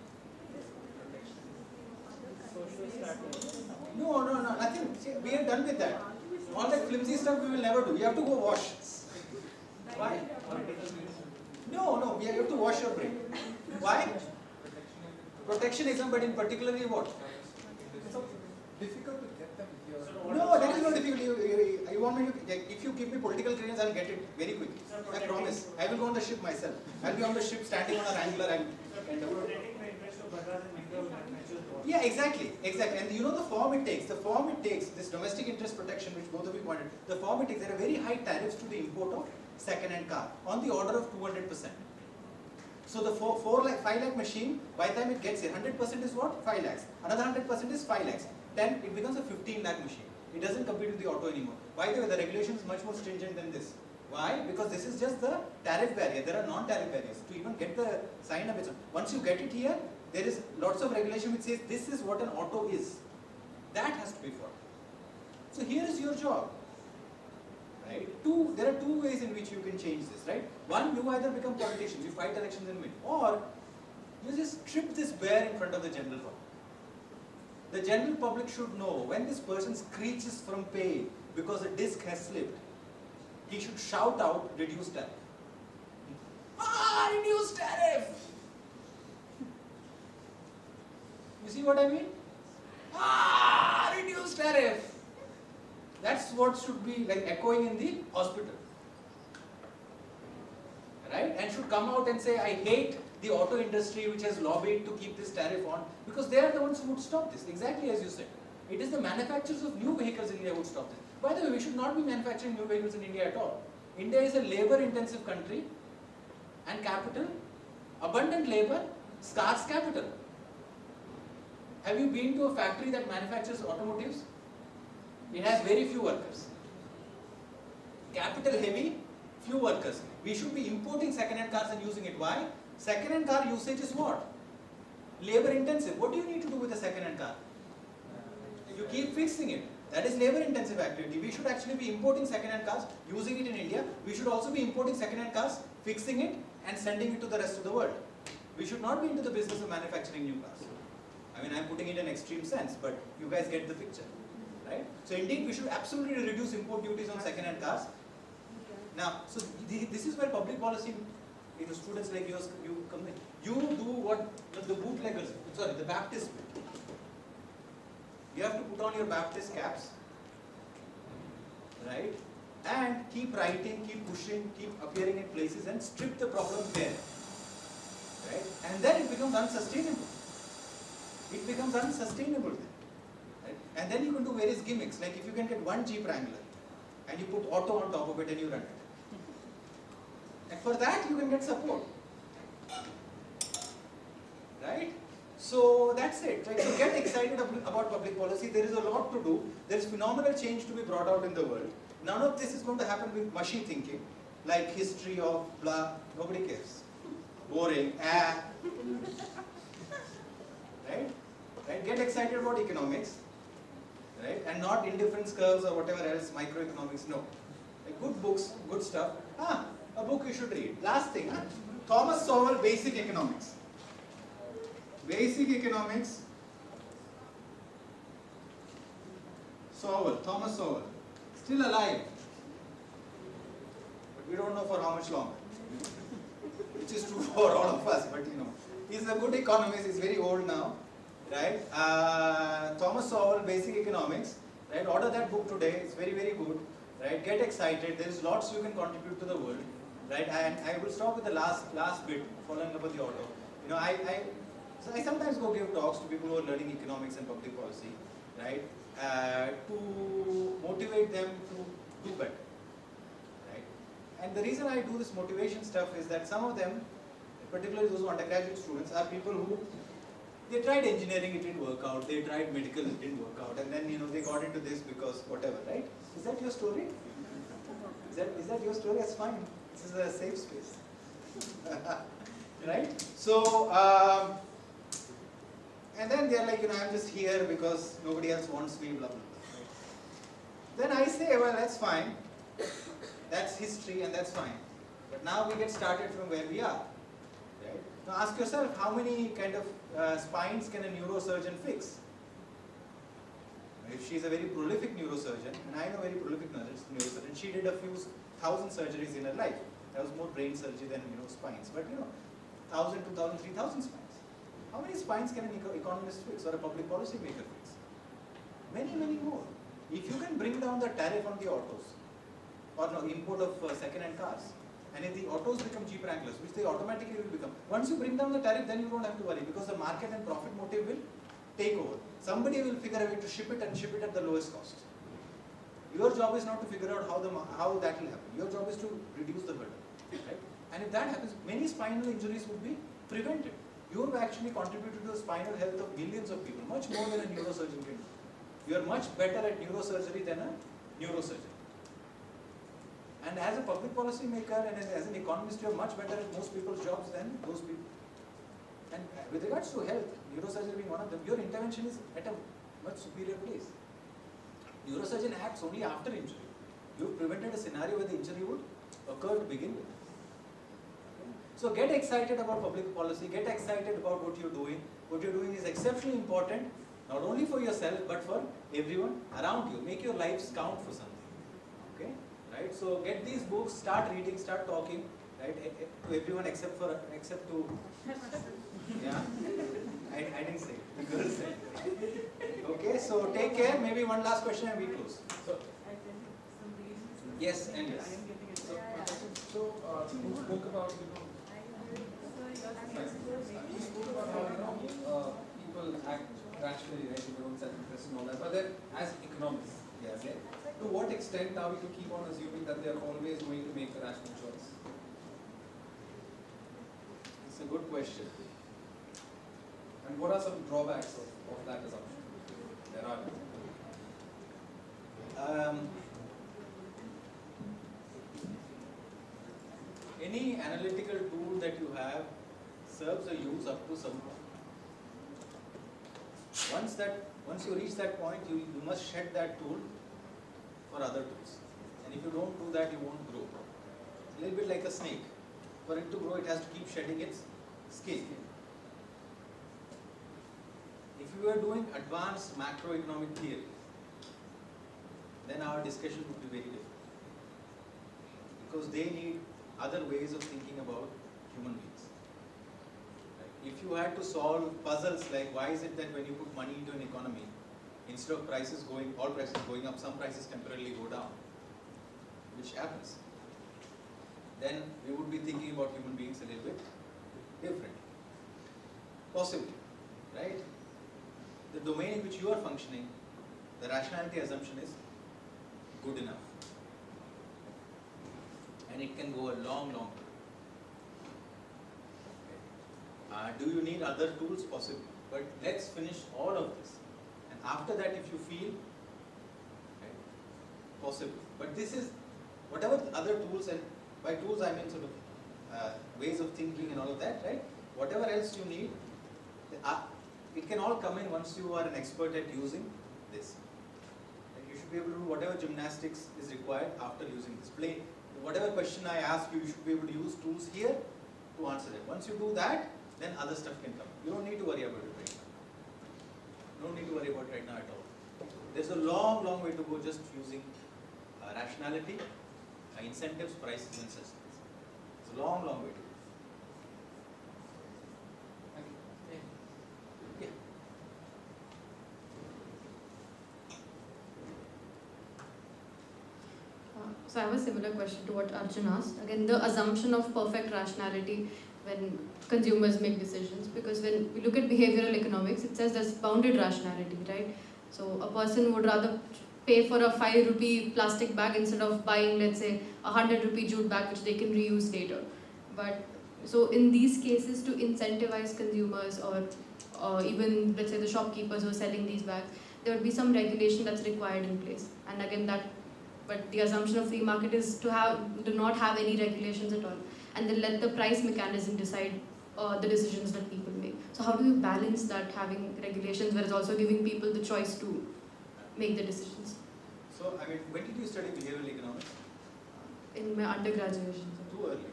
S13: No, nothing. See, we are done with that. All that flimsy stuff we will never do. You have to go wash. Why? No, we have to wash your brain. Why? Protectionism, but in particularly what?
S9: It's difficult to get them here.
S13: No, there is no difficulty. You want me to, if you give me political clearance, I'll get it very quickly. I promise. I will go on the ship myself. I'll be on the ship standing on a Wrangler. Yeah, exactly. And you know the form it takes. This domestic interest protection, which both of you pointed, the form it takes, there are very high tariffs to the import of second-hand car, on the order of 200%. So the 5 lakh machine, by the time it gets here, 100% is what? 5 lakhs. Another 100% is 5 lakhs. Then it becomes a 15 lakh machine. It doesn't compete with the auto anymore. By the way, the regulation is much more stringent than this. Why? Because this is just the tariff barrier. There are non-tariff barriers. To even get the sign up, once you get it here, there is lots of regulation which says this is what an auto is. That has to be followed. So here is your job. Right? There are two ways in which you can change this, right? One, you either become politicians, you fight elections and win, or you just strip this bare in front of the general public. The general public should know when this person screeches from pain because a disc has slipped, he should shout out, reduce tariff. Ah, reduce tariff! You see what I mean? Ah, reduce tariff! That's what should be like echoing in the hospital. Right? And should come out and say, I hate the auto industry which has lobbied to keep this tariff on, because they are the ones who would stop this, exactly as you said. It is the manufacturers of new vehicles in India who would stop this. By the way, we should not be manufacturing new vehicles in India at all. India is a labor-intensive country, and capital, abundant labor, scarce capital. Have you been to a factory that manufactures automotives? It has very few workers. Capital heavy, few workers. We should be importing second-hand cars and using it. Why? Second-hand car usage is what? Labor-intensive. What do you need to do with a second-hand car? You keep fixing it. That is labor-intensive activity. We should actually be importing second-hand cars, using it in India. We should also be importing second-hand cars, fixing it, and sending it to the rest of the world. We should not be into the business of manufacturing new cars. I mean, I'm putting it in an extreme sense, but you guys get the picture, right? So indeed, we should absolutely reduce import duties on second-hand cars. Now, so this is where public policy, students like yours, you come in. You do what the bootleggers, sorry, the Baptists do. You have to put on your Baptist caps, right? And keep writing, keep pushing, keep appearing in places and strip the problem there, right? And then it becomes unsustainable. It becomes unsustainable then, right? And then you can do various gimmicks, like if you can get one Jeep Wrangler and you put auto on top of it and you run it. And for that you can get support, right? So that's it, right? So get excited about public policy. There is a lot to do. There is phenomenal change to be brought out in the world. None of this is going to happen with mushy thinking, like history of blah, nobody cares. Boring, right? Right? Get excited about economics, right? And not indifference curves or whatever else, microeconomics, no. Like good books, good stuff. A book you should read. Last thing, Thomas Sowell, Basic Economics. Basic Economics, Sowell, Thomas Sowell, still alive, but we don't know for how much longer, which is true for all of us, but you know, he's a good economist, he's very old now, right? Thomas Sowell, Basic Economics, right? Order that book today, it's very, very good, right? Get excited, there's lots you can contribute to the world, right? And I will stop with the last bit, following up with the auto. You know, So I sometimes go give talks to people who are learning economics and public policy, right, to motivate them to do better, right. And the reason I do this motivation stuff is that some of them, particularly those undergraduate students, are people who, they tried engineering, it didn't work out, they tried medical, it didn't work out, and then, you know, they got into this because whatever, right? Is that your story? Is that your story? That's fine. This is a safe space. Right? So, and then they're like, you know, I'm just here because nobody else wants me, blah, blah, blah. Right? Then I say, well, that's fine. That's history and that's fine. But now we get started from where we are. Right? Now ask yourself, how many kind of spines can a neurosurgeon fix? If she's a very prolific neurosurgeon, and I know a very prolific neurosurgeon, she did a few thousand surgeries in her life. That was more brain surgery than, you know, spines. But, you know, 1,000, 2,000, 3,000 spines. How many spines can an economist fix or a public policy maker fix? Many, many more. If you can bring down the tariff on the autos, or no, import of second-hand cars, and if the autos become Jeep Wranglers, which they automatically will become, once you bring down the tariff, then you don't have to worry, because the market and profit motive will take over. Somebody will figure a way to ship it and ship it at the lowest cost. Your job is not to figure out how that will happen. Your job is to reduce the burden, right? And if that happens, many spinal injuries would be prevented. You have actually contributed to the spinal health of millions of people, much more than a neurosurgeon can do. You are much better at neurosurgery than a neurosurgeon. And as a public policy maker and as an economist, you are much better at most people's jobs than those people. And with regards to health, neurosurgery being one of them, your intervention is at a much superior place. Neurosurgeon acts only after injury. You have prevented a scenario where the injury would occur to begin with. So get excited about public policy, get excited about what you're doing. What you're doing is exceptionally important, Not only for yourself, but for everyone around you. Make your lives count for something. Okay? Right? So get these books, start reading, start talking, right? To everyone except to yeah. I didn't say. The girls said. Okay, so take care. Maybe one last question and we close. So, yes and yes.
S9: So you spoke about, you spoke about how, people act rationally, right, in their own self-interest and all that, but then as economists,
S13: Yes.
S9: okay, to what extent are we to keep on assuming that they are always going to make a rational choice?
S13: It's a good question.
S9: And what are some drawbacks of that assumption? There are.
S13: Any analytical tool that you have serves a use up to some point. Once you reach that point, you must shed that tool for other tools. And if you don't do that, you won't grow. A little bit like a snake. For it to grow, it has to keep shedding its skin. If you are doing advanced macroeconomic theory, then our discussion would be very different. Because they need other ways of thinking about human beings. Right? If you had to solve puzzles like why is it that when you put money into an economy, instead of all prices going up, some prices temporarily go down, which happens, then we would be thinking about human beings a little bit different. Possibly, right? The domain in which you are functioning, the rationality assumption is good enough. And it can go a long, long way. Okay. Do you need other tools? Possibly. But let's finish all of this. And after that, if you feel, right, possible. But this is, whatever other tools, and by tools I mean sort of ways of thinking and all of that, right? Whatever else you need, it can all come in once you are an expert at using this. And you should be able to do whatever gymnastics is required after using this. Whatever question I ask you, you should be able to use tools here to answer it. Once you do that, then other stuff can come. You don't need to worry about it right now. You don't need to worry about it right now at all. There's a long, long way to go just using rationality, incentives, prices, and such things. It's a long, long way to go.
S14: So I have a similar question to what Arjun asked. Again, the assumption of perfect rationality when consumers make decisions, because when we look at behavioral economics, it says there's bounded rationality, right? So a person would rather pay for a 5 rupee plastic bag instead of buying, let's say, a 100 rupee jute bag which they can reuse later. But so in these cases, to incentivize consumers or even, let's say, the shopkeepers who are selling these bags, there would be some regulation that's required in place. And again, but the assumption of free market is do not have any regulations at all, and then let the price mechanism decide the decisions that people make. So how do you balance that, having regulations whereas also giving people the choice to make the decisions?
S13: So, I mean, when did you study behavioral economics?
S14: In my undergraduate.
S13: Too early.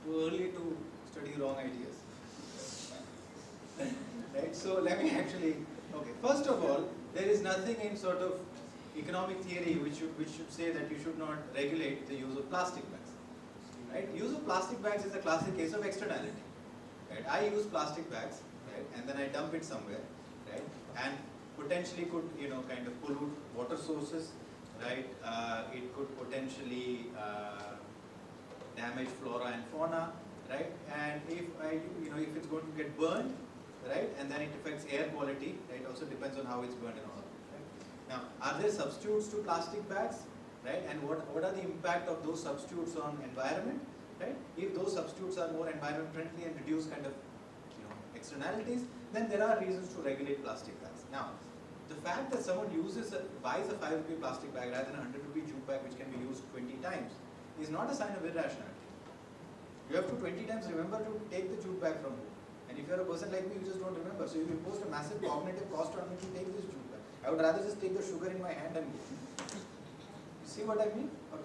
S13: Too early to study wrong ideas. Right? So let me actually, okay, first of all, there is nothing in sort of economic theory which should say that you should not regulate the use of plastic bags. Right? Use of plastic bags is a classic case of externality. Right? I use plastic bags, right, and then I dump it somewhere, right, and potentially could, kind of pollute water sources, right? It could potentially damage flora and fauna, right? And if if it's going to get burned, right, and then it affects air quality, right? Also depends on how it's burned and all. Now, are there substitutes to plastic bags, right? And what are the impact of those substitutes on environment, right? If those substitutes are more environment friendly and reduce kind of, externalities, then there are reasons to regulate plastic bags. Now, the fact that someone buys a 5 rupee plastic bag rather than a 100 rupee jute bag which can be used 20 times is not a sign of irrationality. You have to 20 times remember to take the jute bag from home. And if you're a person like me, you just don't remember. So you've imposed a massive cognitive cost on me to take this jute bag. I would rather just take the sugar in my hand and go. You see what I mean? Or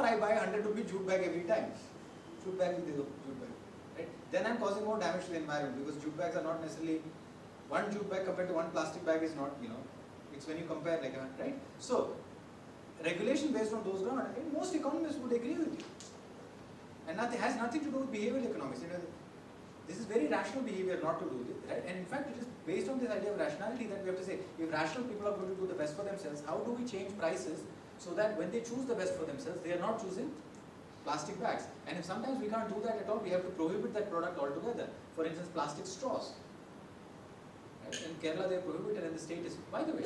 S13: I buy 100 rupee jute bag every time. Jute bag, jute bag. right? Then I'm causing more damage to the environment because jute bags are not necessarily, one jute bag compared to one plastic bag is not, it's when you compare like, right? So, regulation based on those grounds, most economists would agree with you. And has nothing to do with behavioral economics. This is very rational behavior not to do this, right? And in fact, it is based on this idea of rationality that we have to say, if rational people are going to do the best for themselves, how do we change prices so that when they choose the best for themselves, they are not choosing plastic bags? And if sometimes we can't do that at all, we have to prohibit that product altogether. For instance, plastic straws. Right? In Kerala, they are prohibited, and the state is, by the way,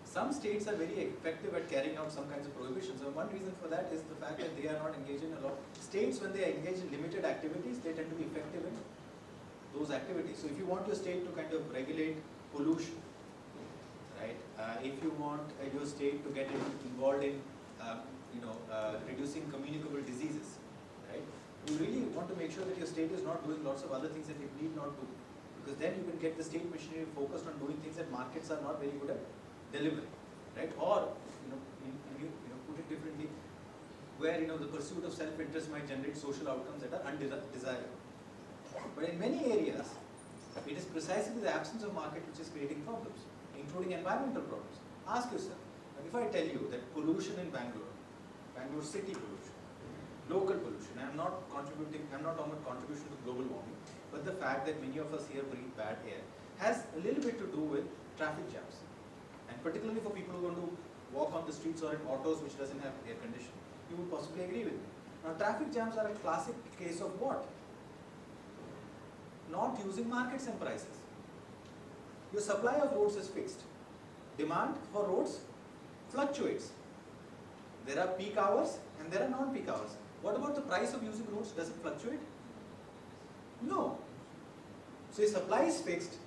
S13: some states are very effective at carrying out some kinds of prohibitions. And one reason for that is the fact that they are not engaged in a lot. States, when they are engaged in limited activities, they tend to be effective in those activities. So if you want your state to kind of regulate pollution, right? If you want your state to get involved in, reducing communicable diseases, right? You really want to make sure that your state is not doing lots of other things that it need not do, because then you can get the state machinery focused on doing things that markets are not very good at delivering, right? Or put it differently, where the pursuit of self-interest might generate social outcomes that are undesirable. But in many areas, it is precisely the absence of market which is creating problems, including environmental problems. Ask yourself, if I tell you that pollution in Bangalore city pollution, local pollution, I'm not talking about contribution to global warming, but the fact that many of us here breathe bad air has a little bit to do with traffic jams. And particularly for people who want to walk on the streets or in autos which doesn't have air conditioning, you would possibly agree with me. Now, traffic jams are a classic case of what? Not using markets and prices. Your supply of roads is fixed. Demand for roads fluctuates. There are peak hours and there are non-peak hours. What about the price of using roads? Does it fluctuate? No. So if supply is fixed,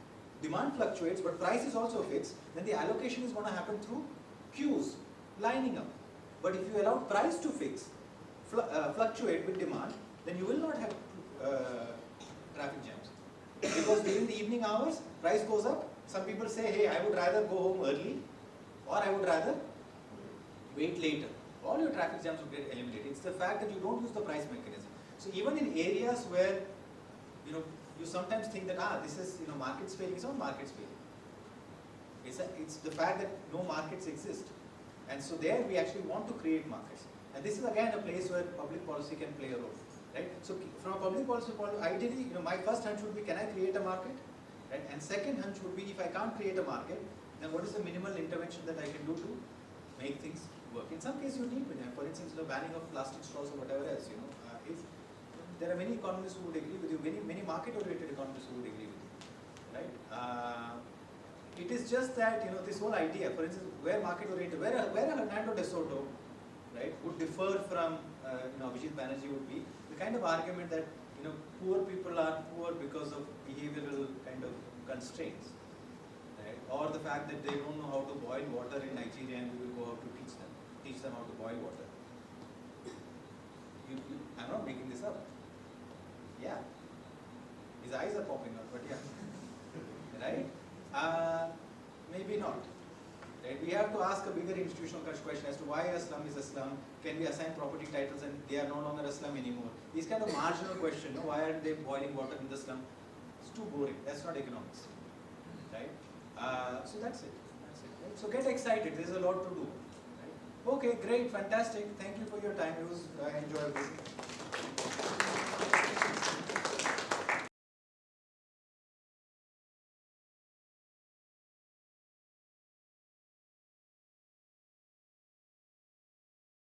S13: demand fluctuates, but price is also fixed, then the allocation is going to happen through queues, lining up. But if you allow price to fluctuate with demand, then you will not have traffic jams. Because during the evening hours, price goes up. Some people say, hey, I would rather go home early, or I would rather wait later. All your traffic jams will get eliminated. It's the fact that you don't use the price mechanism. So even in areas where, you sometimes think that, this is, markets failing. It's not markets failing. It's the fact that no markets exist. And so there we actually want to create markets. And this is again a place where public policy can play a role. Right? So from a public policy point of view, ideally, my first hunch would be, can I create a market? Right? And second hunch would be, if I can't create a market, then what is the minimal intervention that I can do to make things work? In some cases you need, for instance, banning of plastic straws or whatever else, there are many economists who would agree with you, many market-oriented economists who would agree with you, right? It is just that, this whole idea, for instance, where market-oriented, where Hernando de Soto, right, would differ from, Abhijit Banerjee would be the kind of argument that, poor people are poor because of behavioral kind of constraints, right? Or the fact that they don't know how to boil water in Nigeria and we will go out to teach them how to boil water. I'm not making this up. Yeah. His eyes are popping out, but yeah. Right? Maybe not. Right? We have to ask a bigger institutional question as to why a slum is a slum. Can we assign property titles and they are no longer a slum anymore? These kind of marginal questions. Why aren't they boiling water in the slum? It's too boring. That's not economics. Right? So that's it. Right? So get excited. There's a lot to do. Right? Okay, great, fantastic. Thank you for your time. It was enjoyable.